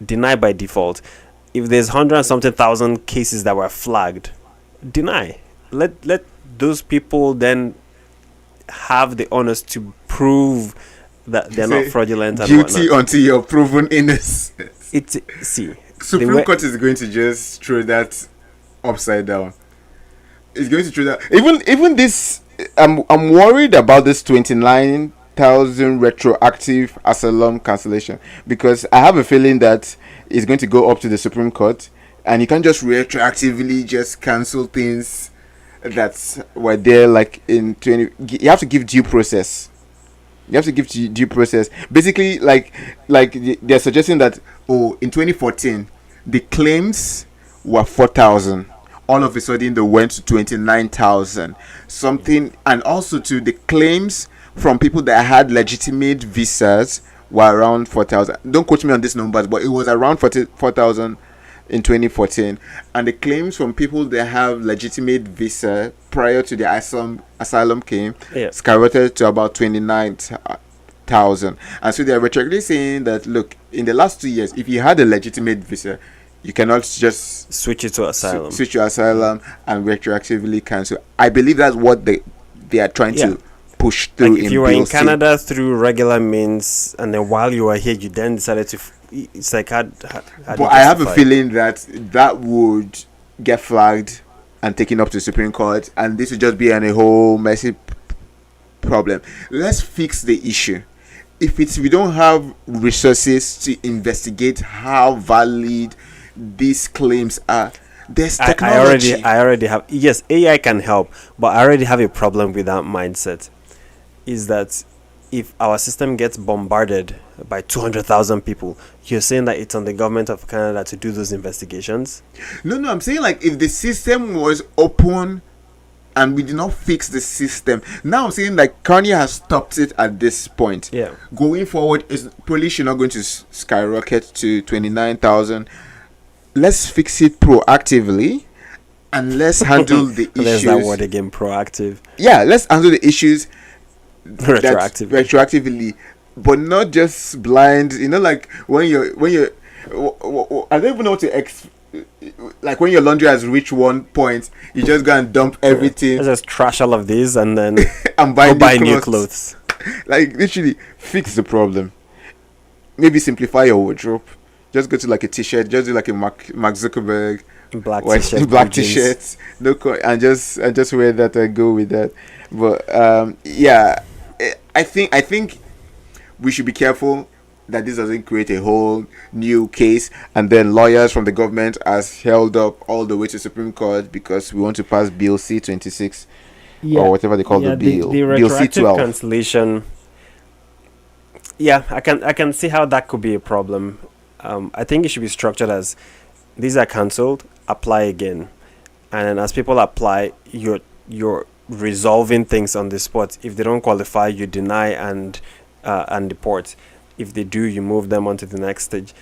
Deny by default. If there's 100-something thousand cases that were flagged, deny. Let those people then have the onus to prove that they're not fraudulent and guilty whatnot. until you're proven innocent. See, Supreme Court is going to just throw that upside down. It's going to throw that. Even this, I'm worried about this 29,000 retroactive asylum cancellation, because I have a feeling that it's going to go up to the Supreme Court, and you can't just retroactively just cancel things that were there like in 20. You have to give due process. You have to give due process. Basically, they're suggesting that, in 2014 the claims were 4,000. All of a sudden they went to 29,000 something, and also to the claims from people that had legitimate visas were around 4,000. Don't quote me on these numbers, but it was around 4,000 in 2014, and the claims from people that have legitimate visa prior to the asylum came skyrocketed to about 29,000. And so they're retroactively saying that, look, in the last 2 years, if you had a legitimate visa, you cannot just switch it to asylum. Switch to asylum and retroactively cancel. I believe that's what they are trying to push through. Like if you were in Canada through regular means, and then while you were here, you then decided to. It's like but I have a feeling that would get flagged and taken up to the Supreme Court, and this would just be a whole messy problem. Let's fix the issue. If we don't have resources to investigate how valid these claims are, there's technology. I already have. Yes, AI can help, but I already have a problem with that mindset. Is that if our system gets bombarded by 200,000 people, you're saying that it's on the government of Canada to do those investigations? No, I'm saying, like, if the system was open and we did not fix the system. Now I'm saying, like, Carney has stopped it at this point. Yeah. Going forward, is police not going to skyrocket to 29,000. Let's fix it proactively, and let's handle the issues. There's that word again, proactive. Yeah, let's handle the issues retroactively, but not just blind. Like when you're I don't even know what to like when your laundry has reached one point, you just go and dump everything. Let's just trash all of these and then and buy new clothes. Like, literally fix the problem. Maybe simplify your wardrobe. Just go to like a t-shirt. Just do like a Mark Zuckerberg black t-shirts, and just wear that and go with that. But I think we should be careful that this doesn't create a whole new case, and then lawyers from the government has held up all the way to Supreme Court because we want to pass Bill C-26 or whatever they call the bill. The Bill retroactive C-12 cancellation. Yeah, I can see how that could be a problem. I think it should be structured as these are cancelled, apply again, and then as people apply, you're resolving things on the spot. If they don't qualify, you deny and deport. If they do, you move them on to the next stage.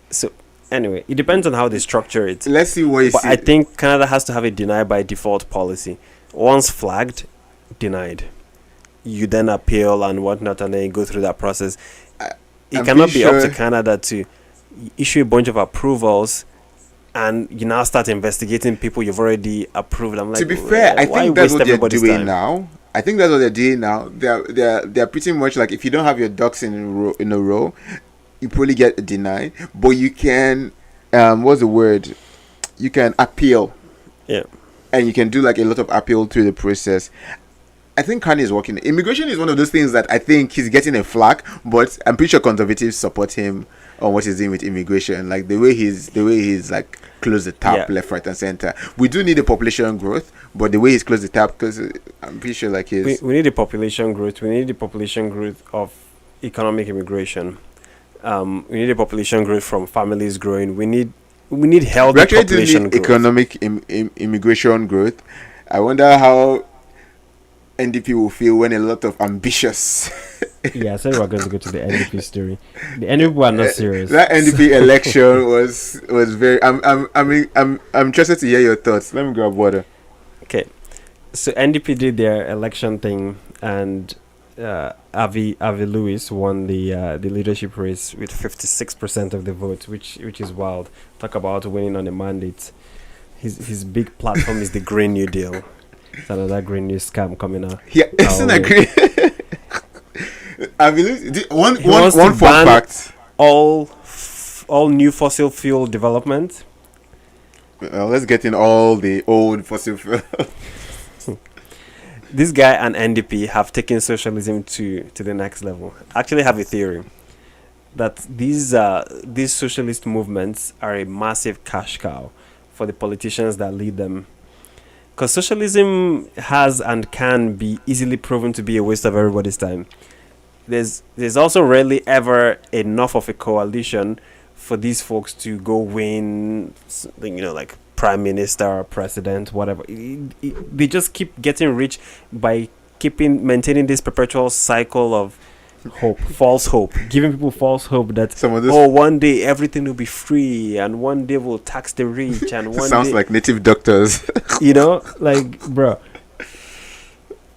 So anyway, it depends on how they structure it. Let's see what you see. I think Canada has to have a deny by default policy. Once flagged, denied. You then appeal and whatnot, and then you go through that process. It cannot be up to Canada to issue a bunch of approvals and you now start investigating people you've already approved. I'm like, to be fair, I think that's what they're doing time? now. I think that's what they're doing now. They're pretty much like, if you don't have your ducks in a row, you probably get denied. But you can, what's the word? You can appeal. Yeah. And you can do like a lot of appeal through the process. I think Carney is working. Immigration is one of those things that I think he's getting a flack, but I'm pretty sure conservatives support him on what he's doing with immigration. Like the way he's like closed the tap left, right, and center. We do need a population growth, but the way he's closed the tap, because I'm pretty sure like we need a population growth. We need the population growth of economic immigration. We need a population growth from families growing. We need healthy population growth. Economic immigration growth. I wonder how NDP will feel when a lot of ambitious. Yeah, I said we were going to go to the NDP story. The NDP were not serious. That NDP election was very. I'm interested to hear your thoughts. Let me grab water. Okay, so NDP did their election thing, and Avi Lewis won the leadership race with 56% of the vote, which is wild. Talk about winning on a mandate. His big platform is the Green New Deal. It's another Green New scam coming out. Yeah, isn't that great? I believe one fun fact: all new fossil fuel development. Let's get in all the old fossil fuel. This guy and NDP have taken socialism to the next level. I actually have a theory that these socialist movements are a massive cash cow for the politicians that lead them. Because socialism has and can be easily proven to be a waste of everybody's time. There's also rarely ever enough of a coalition for these folks to go win, like prime minister or president, whatever. They just keep getting rich by maintaining this perpetual cycle of hope, false hope, giving people false hope that one day everything will be free, and one day we'll tax the rich, and one sounds day, like native doctors. Bro.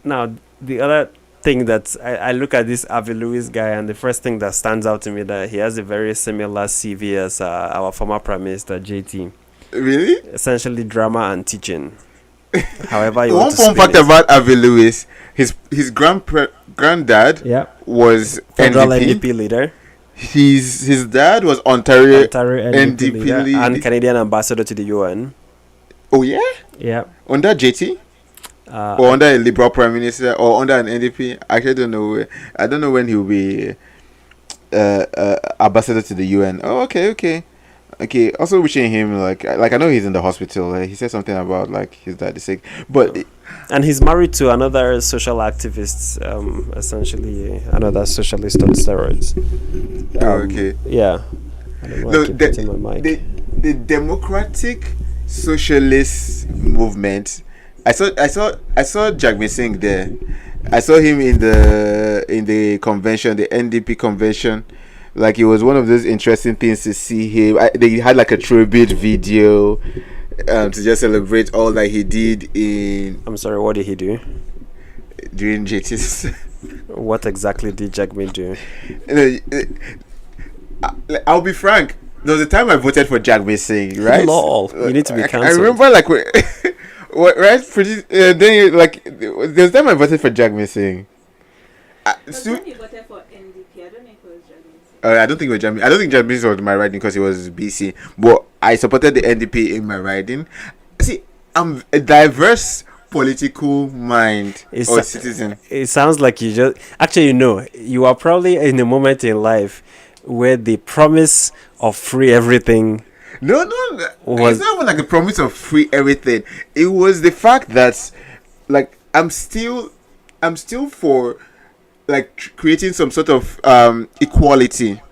Now the other thing that I look at this Avi Lewis guy, and the first thing that stands out to me that he has a very similar CV as our former prime minister JT. Really? Essentially drama and teaching. However, one fun fact about Avi Lewis, his granddad was federal NDP leader. His dad was Ontario NDP leader and Canadian ambassador to the UN. Oh yeah? Yeah. Under JT? Or under a Liberal Prime Minister, or under an NDP? I actually don't know. I don't know when he'll be ambassador to the UN. Oh, okay. Also wishing him like I know he's in the hospital. He said something about like his dad is sick, but and he's married to another social activist, essentially another socialist on steroids. Okay. Yeah. I don't know, the Democratic Socialist Movement. I saw Jagmeet Singh there. I saw him in the convention, the NDP convention. Like, it was one of those interesting things to see him. They had like a tribute video to just celebrate all that he did in. I'm sorry, what did he do? During JT's. What exactly did Jagmeet do? I'll be frank. There was a time I voted for Jagmeet Singh, right? Lol, you need to be cancelled. I remember like right? Then there was a time I voted for Jagmeet Singh. When you voted for NDP, I don't know if it was Jagmeet. I don't think it was Jagmeet. I don't think Jagmeet was my riding because he was BC. But I supported the NDP in my riding. See, I'm a diverse political mind or citizen. It sounds like you just actually you are probably in a moment in life where the promise of free everything. No, it's not even like a promise of free everything. It was the fact that, like, I'm still for, like, creating some sort of equality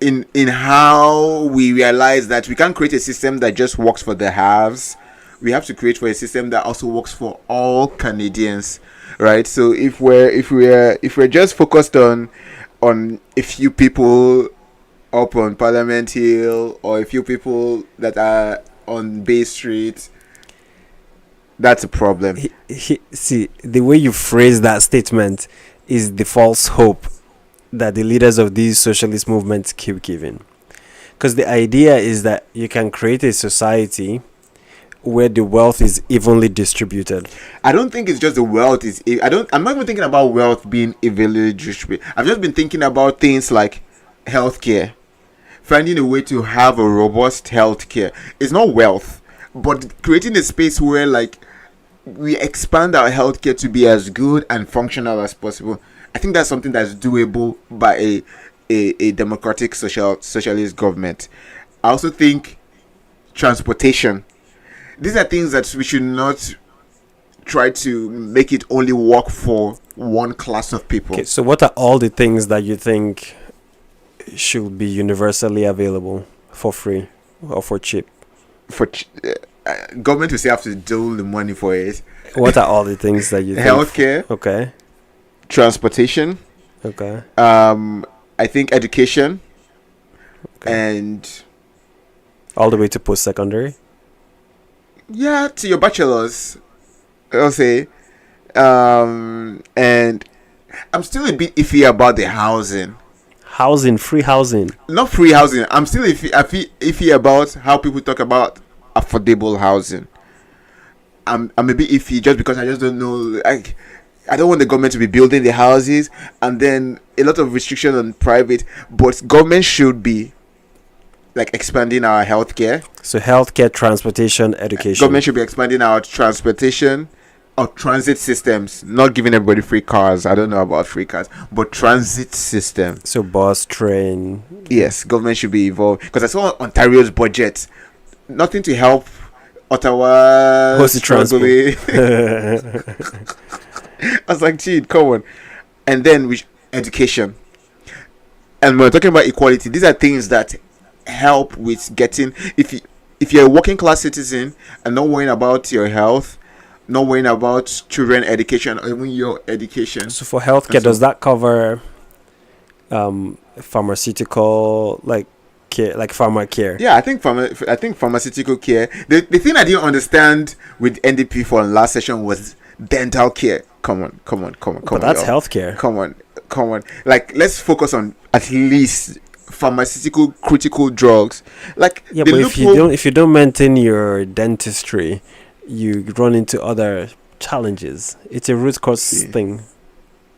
in how we realize that we can't create a system that just works for the haves. We have to create for a system that also works for all Canadians, right? So if we're just focused on a few people up on Parliament Hill or a few people that are on Bay Street, that's a problem. See, the way you phrase that statement is the false hope that the leaders of these socialist movements keep giving. Because the idea is that you can create a society where the wealth is evenly distributed. I don't think it's just the wealth is. I'm not even thinking about wealth being evenly distributed. I've just been thinking about things like healthcare. Finding a way to have a robust healthcare. It's not wealth, but creating a space where, like, we expand our healthcare to be as good and functional as possible. I think that's something that's doable by a democratic socialist government. I also think transportation. These are things that we should not try to make it only work for one class of people. Okay, so what are all the things that you think should be universally available for free or for cheap? Government will still have to do the money for it. What are all the things that you think? Healthcare. Okay. Transportation. Okay. I think education. Okay. And all the way to post-secondary. Yeah, to your bachelor's, I'll say. And I'm still a bit iffy about the housing. Free housing. Not free housing. I'm still iffy about how people talk about affordable housing. I'm a bit iffy just because I just don't know. Like, I don't want the government to be building the houses and then a lot of restriction on private. But government should be like expanding our healthcare. So healthcare, transportation, education. Government should be expanding our transportation or transit systems, not giving everybody free cars. I don't know about free cars, but transit system. So bus, train. Yes, government should be involved, because I saw Ontario's budget, nothing to help Ottawa What's the transport? struggling. I was like, gee, come on. And then with education, and we're talking about equality. These are things that help with getting, if you're a working class citizen and not worrying about your health, not worrying about children education or even your education. So for healthcare, does that cover pharmaceutical care, like pharma care? Yeah, I think pharmaceutical care. The thing I didn't understand with NDP for last session was dental care. Come on. But that's y'all. healthcare. Come on. Like, let's focus on at least pharmaceutical critical drugs. Like, Yeah, but if you don't maintain your dentistry, you run into other challenges. It's a root cause thing.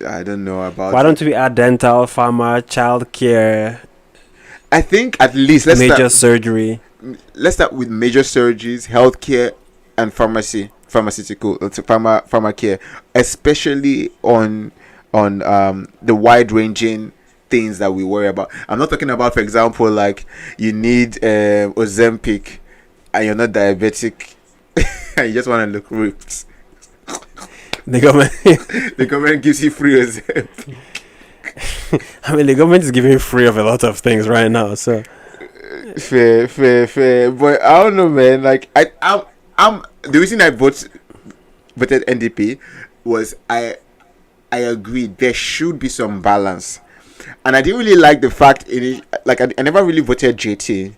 I don't know about. Why don't we add dental, pharma, child care? I think at least surgery. Let's start with major surgeries, healthcare, and pharmaceutical, pharma care, especially on the wide ranging things that we worry about. I'm not talking about, for example, like you need Ozempic and you're not diabetic and you just want to look ripped. The government gives you free Ozempic. I mean, the government is giving free of a lot of things right now, so fair. But I don't know, man. Like I'm the reason I voted NDP was I agreed there should be some balance, and I didn't really like the fact I never really voted JT.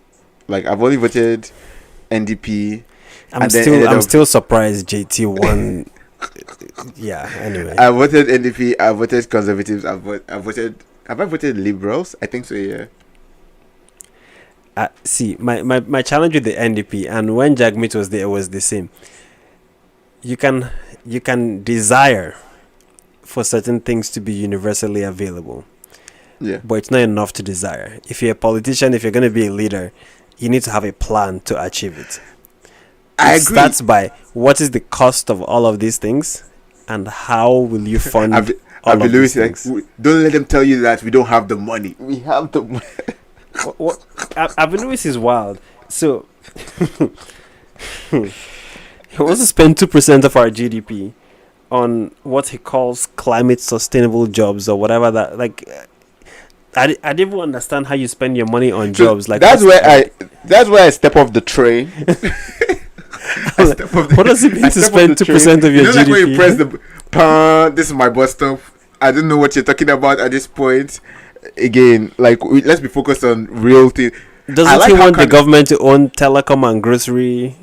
Like, I've only voted NDP. I'm still surprised JT won. Yeah. Anyway, I voted NDP. I voted Conservatives. I voted. Have I voted Liberals? I think so. Yeah. See, my challenge with the NDP, and when Jagmeet was there, it was the same. You can desire for certain things to be universally available. Yeah. But it's not enough to desire. If you're a politician, if you're going to be a leader, you need to have a plan to achieve it. I agree. It starts by what is the cost of all of these things, and how will you fund all of these things. Don't let them tell you that we don't have the money. We have the money. Avi Lewis is wild. So he wants to spend 2% of our GDP on what he calls climate sustainable jobs or whatever that. Like, I didn't even understand how you spend your money on jobs. Like, that's where I step off the train. What does it mean to spend 2% of your GDP? Like when you press the this is my bus stop. I don't know what you're talking about at this point. Again, like, let's be focused on real things. Doesn't he want the government to own telecom and grocery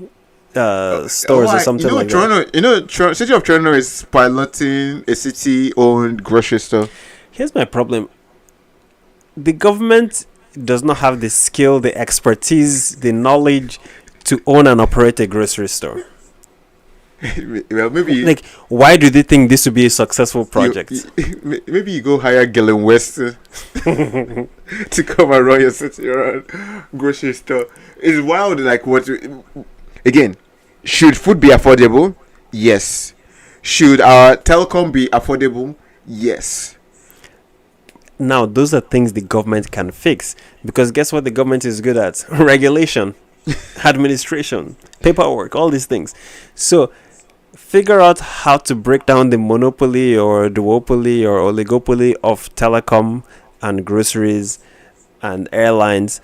stores or something like that? City of Toronto is piloting a city-owned grocery store. Here's my problem. The government does not have the skill, the expertise, the knowledge to own and operate a grocery store. Well, maybe. Like, why do they think this would be a successful project? Maybe you go hire Gillen West to come and run your city around grocery store. It's wild. Like, again, should food be affordable? Yes. Should our telecom be affordable? Yes. Now, those are things the government can fix, because guess what the government is good at? Regulation, administration, paperwork, all these things. So figure out how to break down the monopoly or duopoly or oligopoly of telecom and groceries and airlines.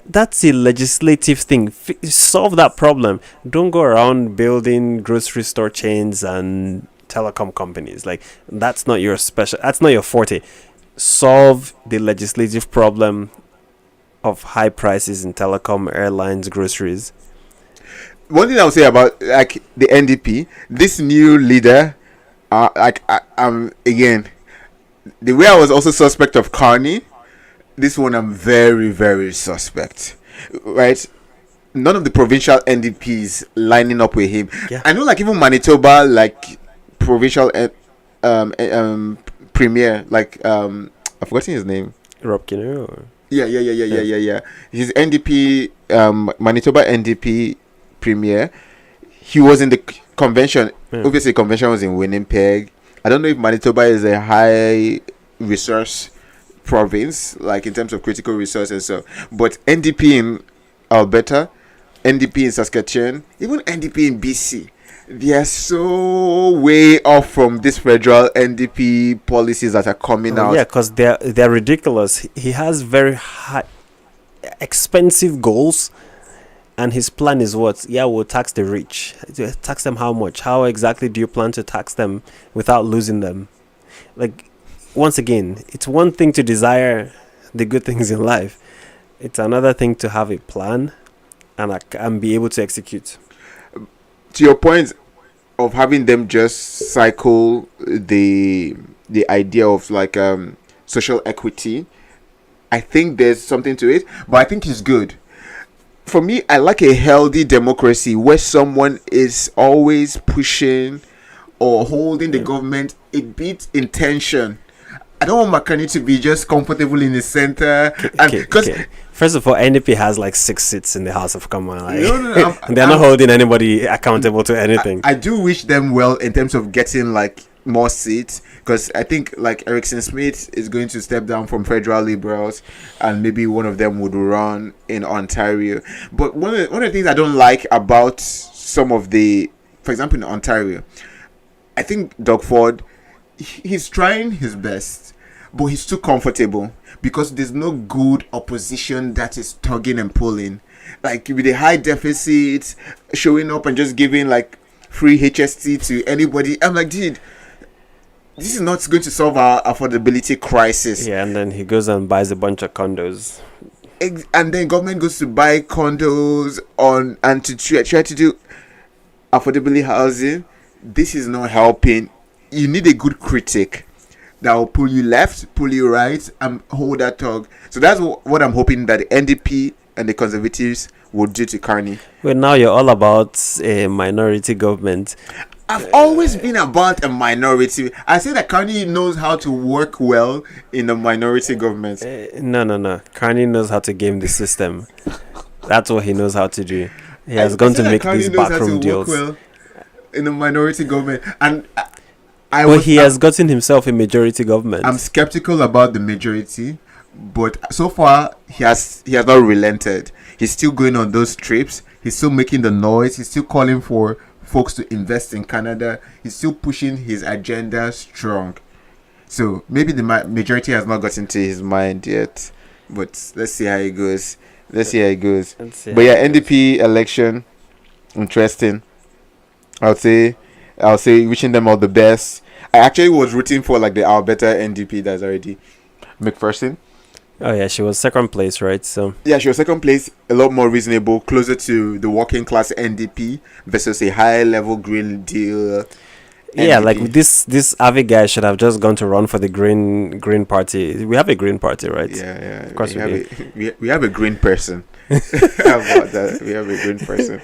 That's a legislative thing. Solve that problem. Don't go around building grocery store chains and telecom companies. Like, that's not your forte. Solve the legislative problem of high prices in telecom, airlines, groceries. One thing I would say about, like, the NDP, this new leader, again, the way I was also suspect of Carney, this one I'm very, very suspect, right? None of the provincial NDPs lining up with him. Yeah. I know, like, even Manitoba, like, provincial premier, like, I've forgotten his name. Rob Kinnear? Yeah. He's NDP, Manitoba NDP premier. He was in the convention. Yeah. Obviously, convention was in Winnipeg. I don't know if Manitoba is a high resource province, like in terms of critical resources. So, but NDP in Alberta, NDP in Saskatchewan, even NDP in BC, they are so way off from this federal NDP policies that are coming out. Yeah, because they're ridiculous. He has very high, expensive goals, and his plan is what? Yeah, we'll tax the rich. Tax them how much? How exactly do you plan to tax them without losing them? Like, once again, it's one thing to desire the good things in life. It's another thing to have a plan and be able to execute. To your point of having them just cycle the idea of like social equity, I think there's something to it, but I think it's good. For me, I like a healthy democracy where someone is always pushing or holding the government a bit in tension. I don't want Mark Carney to be just comfortable in the center. Okay. First of all, NDP has like 6 seats in the House of Commons. Like, No, they're not holding anybody accountable to anything. I do wish them well in terms of getting like more seats, because I think like Erickson Smith is going to step down from federal Liberals, and maybe one of them would run in Ontario. But one of the things I don't like about some of the, for example, in Ontario, I think Doug Ford, he's trying his best, but he's too comfortable because there's no good opposition that is tugging and pulling. Like with a high deficit, showing up and just giving like free HST to anybody. I'm like, dude, this is not going to solve our affordability crisis. Yeah, and then he goes and buys a bunch of condos. And then government goes to buy condos on and to try to do affordable housing. This is not helping. You need a good critic that will pull you left, pull you right, and hold that tug. So that's what I'm hoping that the NDP and the Conservatives would do to Carney. Well, now you're all about a minority government. I've always been about a minority. I say that Carney knows how to work well in a minority government. No. Carney knows how to game the system. That's what he knows how to do. He has gone to make these backroom deals. Well in a minority government, and he has gotten himself a majority government. I'm skeptical about the majority, but so far he has not relented. He's still going on those trips. He's still making the noise. He's still calling for folks to invest in Canada. He's still pushing his agenda strong. So maybe the majority has not gotten to his mind yet, but let's see how it goes. But yeah, NDP election, interesting. I'll say wishing them all the best. I actually was rooting for like the Alberta NDP that's already McPherson. Oh yeah, she was second place, right? So yeah, she was second place, a lot more reasonable, closer to the working class NDP versus a high level Green Deal. Yeah, NDP. like this Avi guy should have just gone to run for the Green Party. We have a Green Party, right? Yeah. Of course we have a green person. How about that? We have a green person.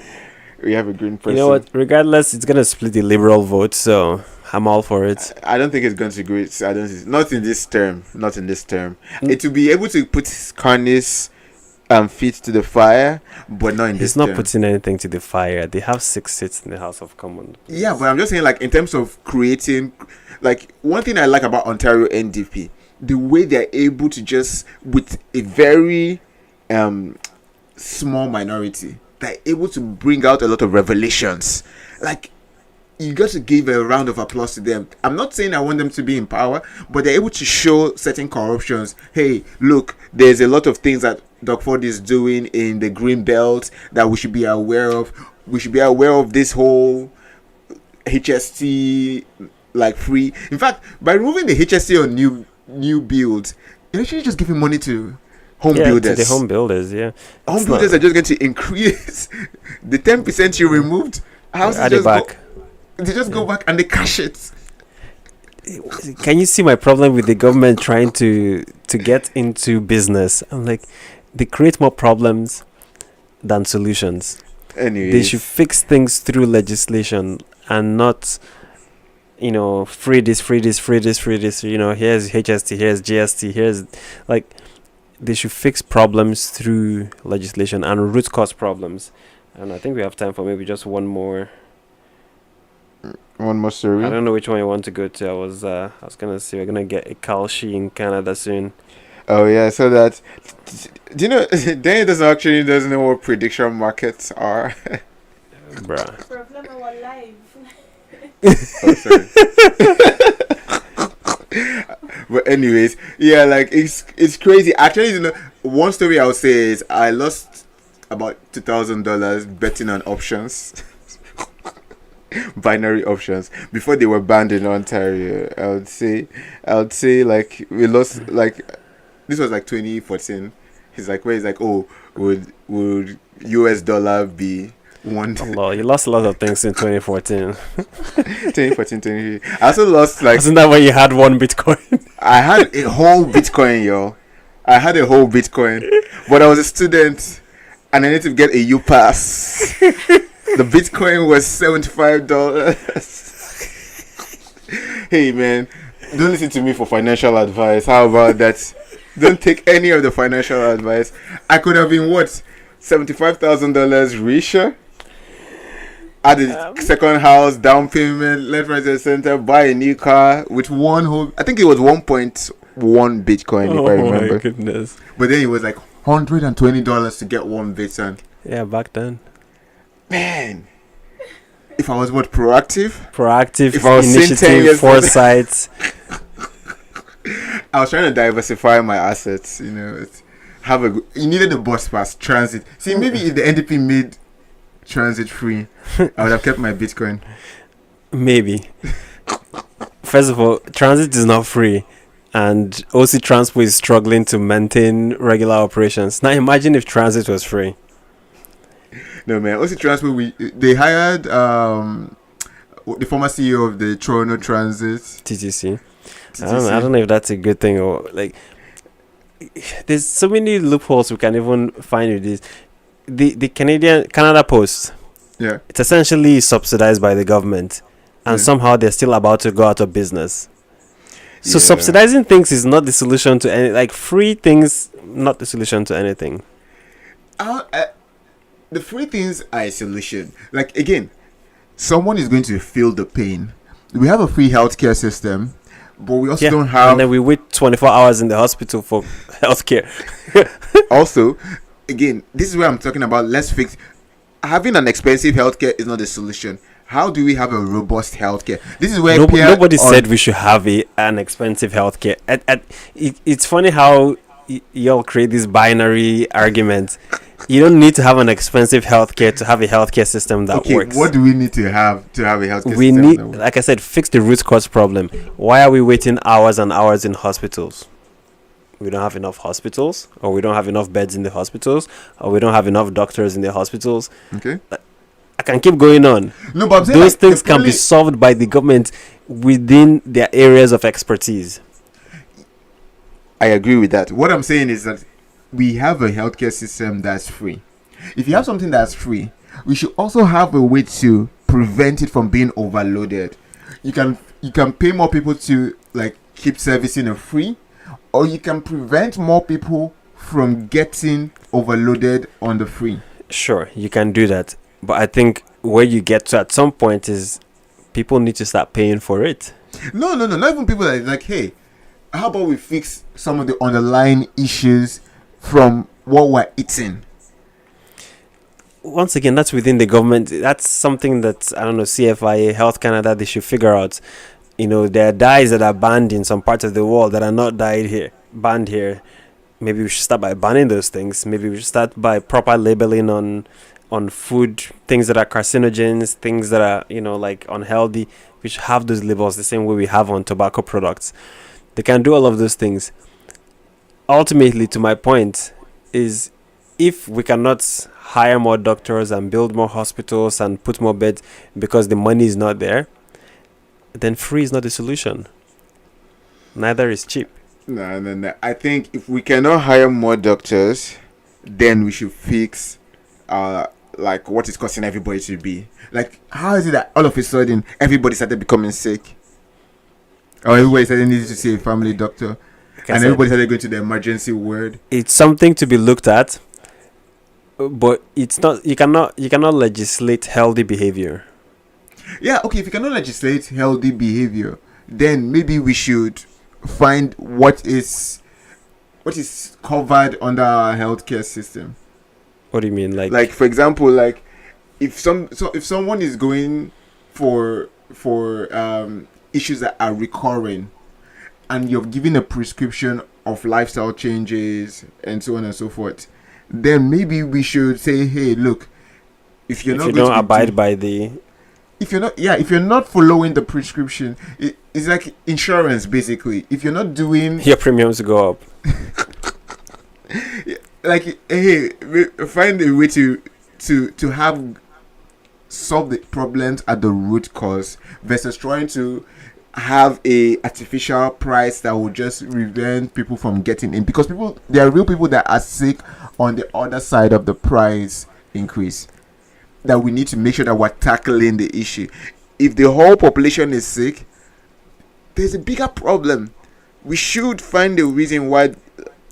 You know what? Regardless, it's gonna split the Liberal vote, so I'm all for it. I don't think it's going to go. Not in this term. It will be able to put Carney's feet to the fire, but not in this term. He's not putting anything to the fire. They have 6 seats in the House of Commons. Yeah, but I'm just saying, like, in terms of creating, like, one thing I like about Ontario NDP, the way they're able to just, with a very small minority, they're able to bring out a lot of revelations. Like, you got to give a round of applause to them. I'm not saying I want them to be in power, but they're able to show certain corruptions. Hey, look, there's a lot of things that Doug Ford is doing in the Green Belt that we should be aware of. We should be aware of this whole HST, like, free. In fact, by removing the HST on new builds, you're actually just giving money to home builders. To the home builders, yeah. Home builders are just going to increase the 10% you removed. Houses just back. They just go back and they cash it. Can you see my problem with the government trying to get into business? I'm like, they create more problems than solutions. Anyways. They should fix things through legislation and not, free this. Here's HST, here's GST, here's like. they should fix problems through legislation and root cause problems. And I think we have time for maybe just one more. One more story. I don't know which one you want to go to. I was gonna say we're gonna get a Kalshi in Canada soon. Oh yeah, so that. Do you know? Danny doesn't know what prediction markets are. Bruh. Problem our life. Oh, sorry. But anyways, yeah, like it's crazy. Actually, you know, one story I would say is I lost about $2,000 betting on options. Binary options before they were banned in Ontario. I would say like we lost, like this was like 2014. He's like, where he's like, oh, would US dollar be one? Allah, you lost a lot of things in 2014. 2014. I also lost like. Wasn't that when you had one Bitcoin? I had a whole Bitcoin, yo. I had a whole Bitcoin, but I was a student and I need to get a U pass. The Bitcoin was $75. Hey man, don't listen to me for financial advice. How about that? Don't take any of the financial advice. I could have been what? $75,000 richer. Add a second house, down payment, left, right, and center, buy a new car with one whole. I think it was 1.1 Bitcoin if I remember. Oh my goodness! But then it was like $120 to get one Bitcoin. Yeah, back then. Man, if I was proactive, if I was saying 10 initiative, years foresight. I was trying to diversify my assets. You know, you needed a bus pass, transit. See, maybe if the NDP made transit free, I would have kept my Bitcoin. Maybe. First of all, transit is not free, and OC Transport is struggling to maintain regular operations. Now imagine if transit was free. No man, OC Transport, they hired the former CEO of the Toronto Transit, TTC. I don't know if that's a good thing or like. There's so many loopholes we can even find with this. The Canada Post. Yeah. It's essentially subsidized by the government, and somehow they're still about to go out of business. So subsidizing things is not the solution to any, like free things, not the solution to anything. The free things are a solution. Like again, someone is going to feel the pain. We have a free healthcare system, but we also don't have. And then we wait 24 hours in the hospital for healthcare. Also, again, this is where I'm talking about. Let's fix. Having an expensive healthcare is not the solution. How do we have a robust healthcare? This is where nobody said we should have an expensive healthcare. It's funny how y'all create this binary argument. You don't need to have an expensive healthcare to have a healthcare system that works. What do we need to have a healthcare system? We need, like I said, fix the root cause problem. Why are we waiting hours and hours in hospitals? We don't have enough hospitals, or we don't have enough beds in the hospitals, or we don't have enough doctors in the hospitals. Okay. I can keep going on. No, but those things can be solved by the government within their areas of expertise. I agree with that. What I'm saying is that we have a healthcare system that's free. If you have something that's free, we should also have a way to prevent it from being overloaded. You can pay more people to like keep servicing it free, or you can prevent more people from getting overloaded on the free. Sure, you can do that. But I think where you get to at some point is people need to start paying for it. No. Not even people that are like, hey, how about we fix some of the underlying issues from what we're eating? Once again, that's within the government. That's something that, I don't know, CFIA, Health Canada, they should figure out. You know, there are dyes that are banned in some parts of the world that are not banned here. Maybe we should start by banning those things. Maybe we should start by proper labeling on food, things that are carcinogens, things that are, you know, like unhealthy. We should have those labels the same way we have on tobacco products. They can do all of those things. Ultimately, to my point, is if we cannot hire more doctors and build more hospitals and put more beds because the money is not there, then free is not the solution. Neither is cheap. No. I think if we cannot hire more doctors, then we should fix like what is causing everybody to be. Like, how is it that all of a sudden everybody started becoming sick? Or everybody started needing to see a family doctor? and everybody started going to the emergency ward. It's something to be looked at, but it's not. You cannot legislate healthy behavior. Yeah, okay. If you cannot legislate healthy behavior, then maybe we should find what is covered under our healthcare system. What do you mean, Like for example, like if someone is going for issues that are recurring, and you're given a prescription of lifestyle changes and so on and so forth, then maybe we should say, hey, look, if if you don't abide by the, if you're not following the prescription, it's like insurance basically. If you're not doing your premiums go up. like, hey, find a way to have solve the problems at the root cause versus trying to have a artificial price that will just prevent people from getting in, because there are real people that are sick on the other side of the price increase, that we need to make sure that we're tackling the issue. If the whole population is sick, there's a bigger problem. We should find a reason why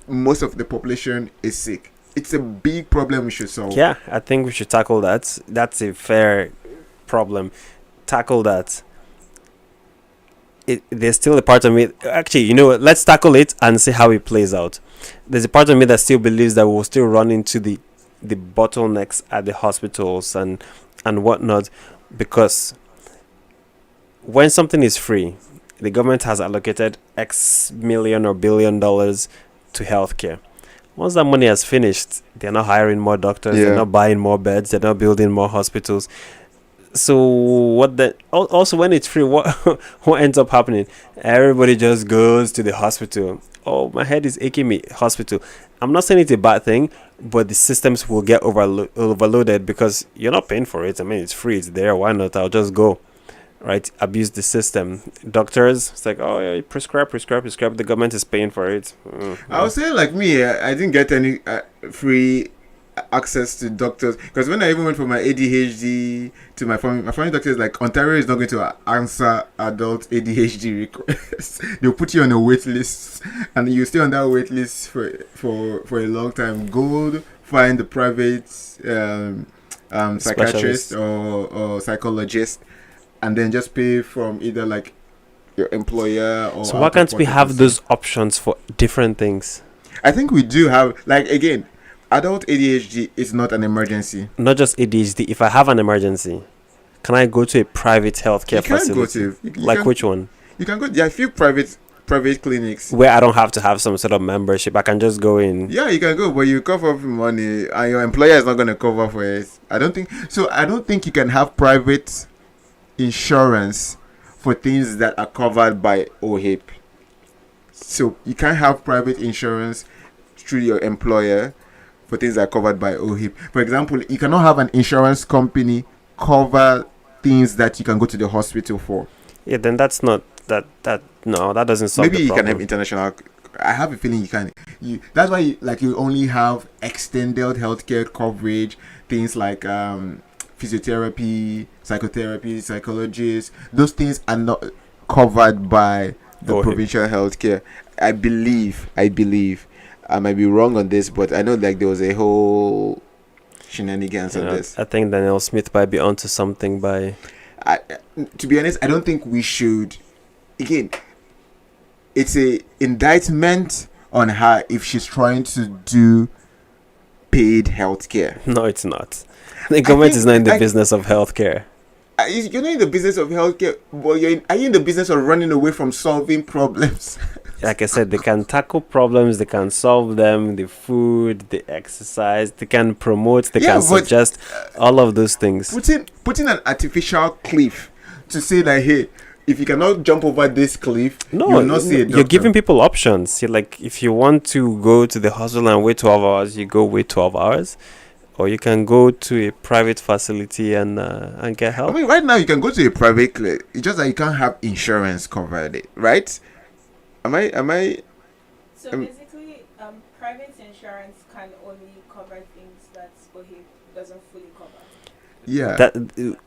most of the population is sick. It's a big problem we should solve. Yeah, I think we should tackle that. That's a fair problem. Tackle that. There's still a part of me. Actually, you know what? Let's tackle it and see how it plays out. There's a part of me that still believes that we'll still run into the bottlenecks at the hospitals and whatnot, because when something is free, the government has allocated X million or $1 billion to healthcare. Once that money has finished, they're not hiring more doctors, they're not buying more beds, they're not building more hospitals. So also when it's free, what ends up happening? Everybody just goes to the hospital. Oh, my head is aching me, hospital. I'm not saying it's a bad thing, but the systems will get overloaded because you're not paying for it. I mean, it's free, it's there, why not? I'll just go. Right, abuse the system. Doctors, it's like, oh yeah, prescribe. The government is paying for it. I would say, like me, I didn't get any free access to doctors, because when I even went for my ADHD to my family doctor is like, Ontario is not going to answer adult ADHD requests. They'll put you on a wait list, and you stay on that wait list for a long time. Go find the private psychiatrist or psychologist, and then just pay from either like your employer or. So why can't we have those options for different things? I think we do have, like, again, adult ADHD is not an emergency. Not just ADHD. If I have an emergency, can I go to a private healthcare facility? Which one? You can go. There are a few private clinics where I don't have to have some sort of membership. I can just go in. Yeah, you can go, but you cover up money, and your employer is not going to cover for it. I don't think you can have private insurance for things that are covered by OHIP. So you can't have private insurance through your employer for things that are covered by OHIP. For example, you cannot have an insurance company cover things that you can go to the hospital for. Yeah, then that's not that doesn't solve Maybe the you problem. can have international. I have a feeling you can. That's why you only have extended healthcare coverage, things like physiotherapy, psychotherapy, psychologists. Those things are not covered by the provincial healthcare. I believe. I might be wrong on this, but I know like there was a whole shenanigans on this. I think Danielle Smith might be onto something by. To be honest, I don't think we should. Again, it's a indictment on her if she's trying to do paid healthcare. No, it's not. The government is not in the business of healthcare. You're not in the business of healthcare, but are you in the business of running away from solving problems? Like I said, they can tackle problems, they can solve them, the food, the exercise, they can promote, they can suggest all of those things. Putting an artificial cliff to say that, hey, if you cannot jump over this cliff, you will not see a doctor. You're giving people options. You're like, if you want to go to the hospital and wait 12 hours, you go wait 12 hours. Or you can go to a private facility and get help. I mean, right now you can go to a private clinic. It's just that you can't have insurance covered it, right? Am I? So basically, private insurance can only cover things that OHIP doesn't fully cover. Yeah.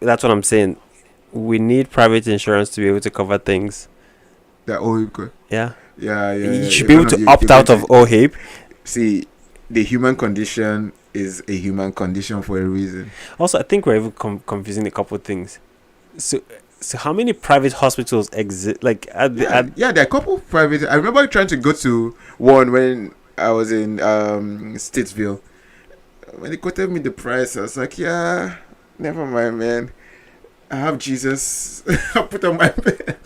That's what I'm saying. We need private insurance to be able to cover things that OHIP could. Yeah. Yeah, yeah. You should You're be able gonna, to you, opt you're going out of to OHIP. see the human condition is a human condition for a reason. Also, I think we're even confusing a couple of things. So, so how many private hospitals exist? Like, Yeah, there are a couple of private. I remember trying to go to one when I was in Statesville. When they quoted me the price, I was like, yeah, never mind, man. I have Jesus. I put on my bed.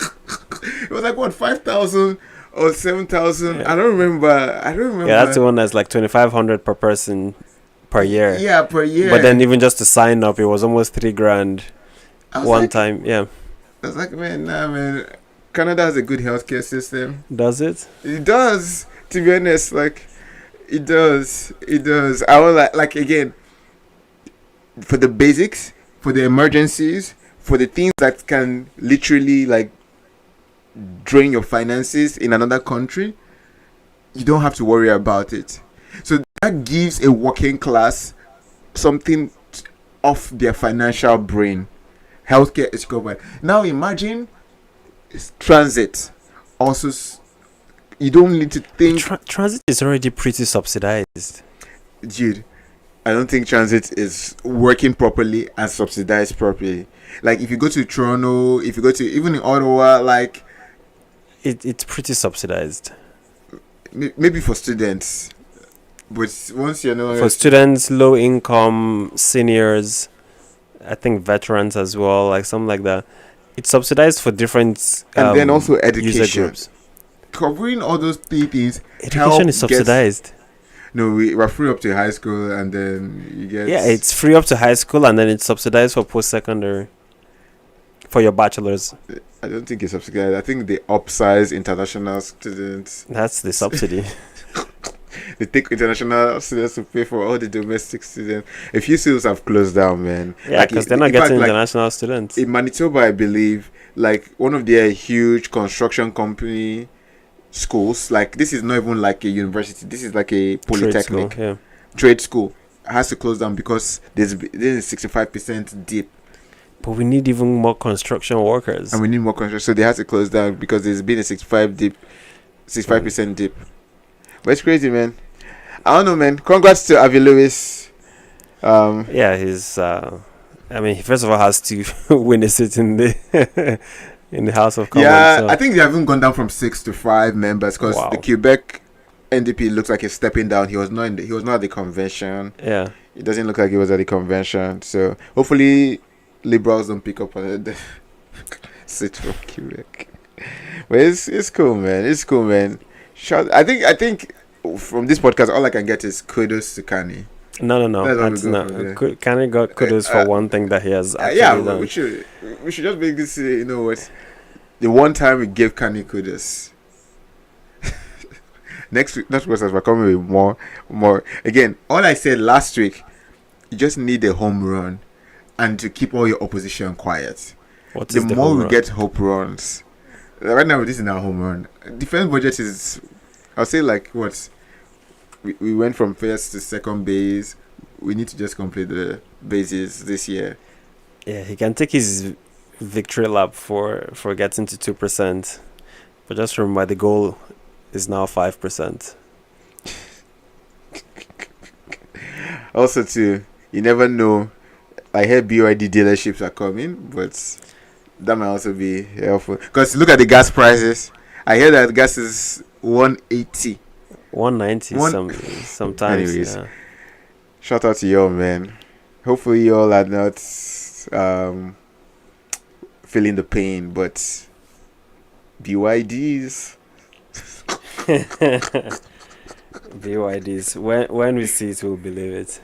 It was like what, 5,000 or 7,000? Yeah. I don't remember. yeah, that's the one that's like 2,500 per person per year. Yeah, per year. But then even just to sign up, it was almost $3,000 I was one like, time. Yeah, I was like, man, nah, man. Canada has a good healthcare system. does it? It does. To be honest, like, it does. It does. I was like again, for the basics, for the emergencies, for the things that can literally like drain your finances in another country, you don't have to worry about it. So that gives a working class something off their financial brain. Healthcare is covered. Now imagine transit. Also, you don't need to think. Transit is already pretty subsidized. Dude, I don't think transit is working properly and subsidized properly. Like if you go to Toronto, if you go to even in Ottawa, like It's pretty subsidized. maybe for students, but once you're no longer For students, low income, seniors, I think veterans as well, like something like that. It's subsidized for different and then also user education, groups. covering all those three things. Education is subsidized. No, we're free up to high school, and then you get Yeah, it's free up to high school, and then it's subsidized for post-secondary, for your bachelor's. I don't think it's subsidized. I think they upsize international students. That's the subsidy. They take international students to pay for all the domestic students. A few schools have closed down, man. Yeah, Like, because they're not in fact, getting like, international students. in Manitoba, I believe, like one of their huge construction company schools, like this is not even like a university. This is like a polytechnic Trade school, yeah. trade school, has to close down because there's a 65% dip, But we need even more construction workers. and we need more construction. So they have to close down because there's been a 65% dip. But it's crazy, man. I don't know, man. Congrats to Avi Lewis. Yeah, he's. I mean, he first of all has to win a seat in the in the House of Commons. Yeah, so. I think they haven't gone down from 6 to 5 members because Wow. the Quebec NDP looks like he's stepping down. He was not he was not at the convention. Yeah. It doesn't look like he was at the convention. So hopefully Liberals don't pick up on the seat from Quebec. But it's cool, man. It's cool, man. I think from this podcast, all I can get is kudos to Carney. No. That's what That's we go not. from there. Kanye got kudos for one thing that he has actually Yeah, done. we should just make this. You know what? The one time we gave Carney kudos. Next week, we're coming with more. Again, all I said last week, you just need a home run, and to keep all your opposition quiet. What The is the more home we run? get home runs, right now this is our home run. Defense budget is, I'll say like what, we went from first to second base. We need to just complete the bases this year. Yeah, he can take his victory lap for getting to 2%, but just remember the goal is now 5%. Also, too, you never know. I heard BYD dealerships are coming, but that might also be helpful. Because look at the gas prices. I hear that gas is 180. 190 sometimes. Anyways. Yeah. Shout out to y'all, man. Hopefully y'all are not feeling the pain, but BYDs. BYDs. When we see it, we'll believe it.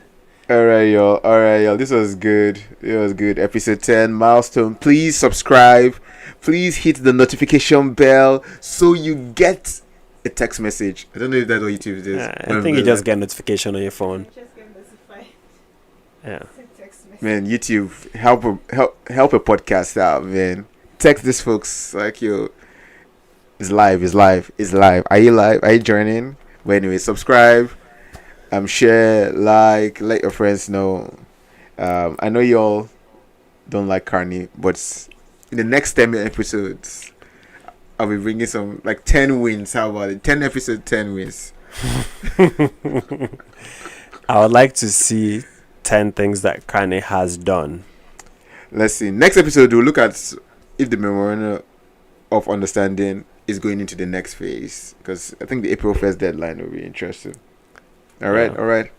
Alright, y'all. This was good. It was good. Episode 10 milestone. Please subscribe. Please hit the notification bell so you get a text message. I don't know if that's what YouTube does. I think you just get a notification on your phone. Just get notified. Yeah. Text message. Man, YouTube, help a podcast out, man. Text these folks like, yo, it's live. Are you live? Are you joining? But anyway, subscribe, share, like, let your friends know. I know y'all don't like Carney, but in the next 10 episodes, I'll be bringing some like 10 wins. How about it? 10 episodes, 10 wins. I would like to see 10 things that Carney has done. Let's see. Next episode, we'll look at if the memorandum of understanding is going into the next phase, because I think the April 1st deadline will be interesting. All right.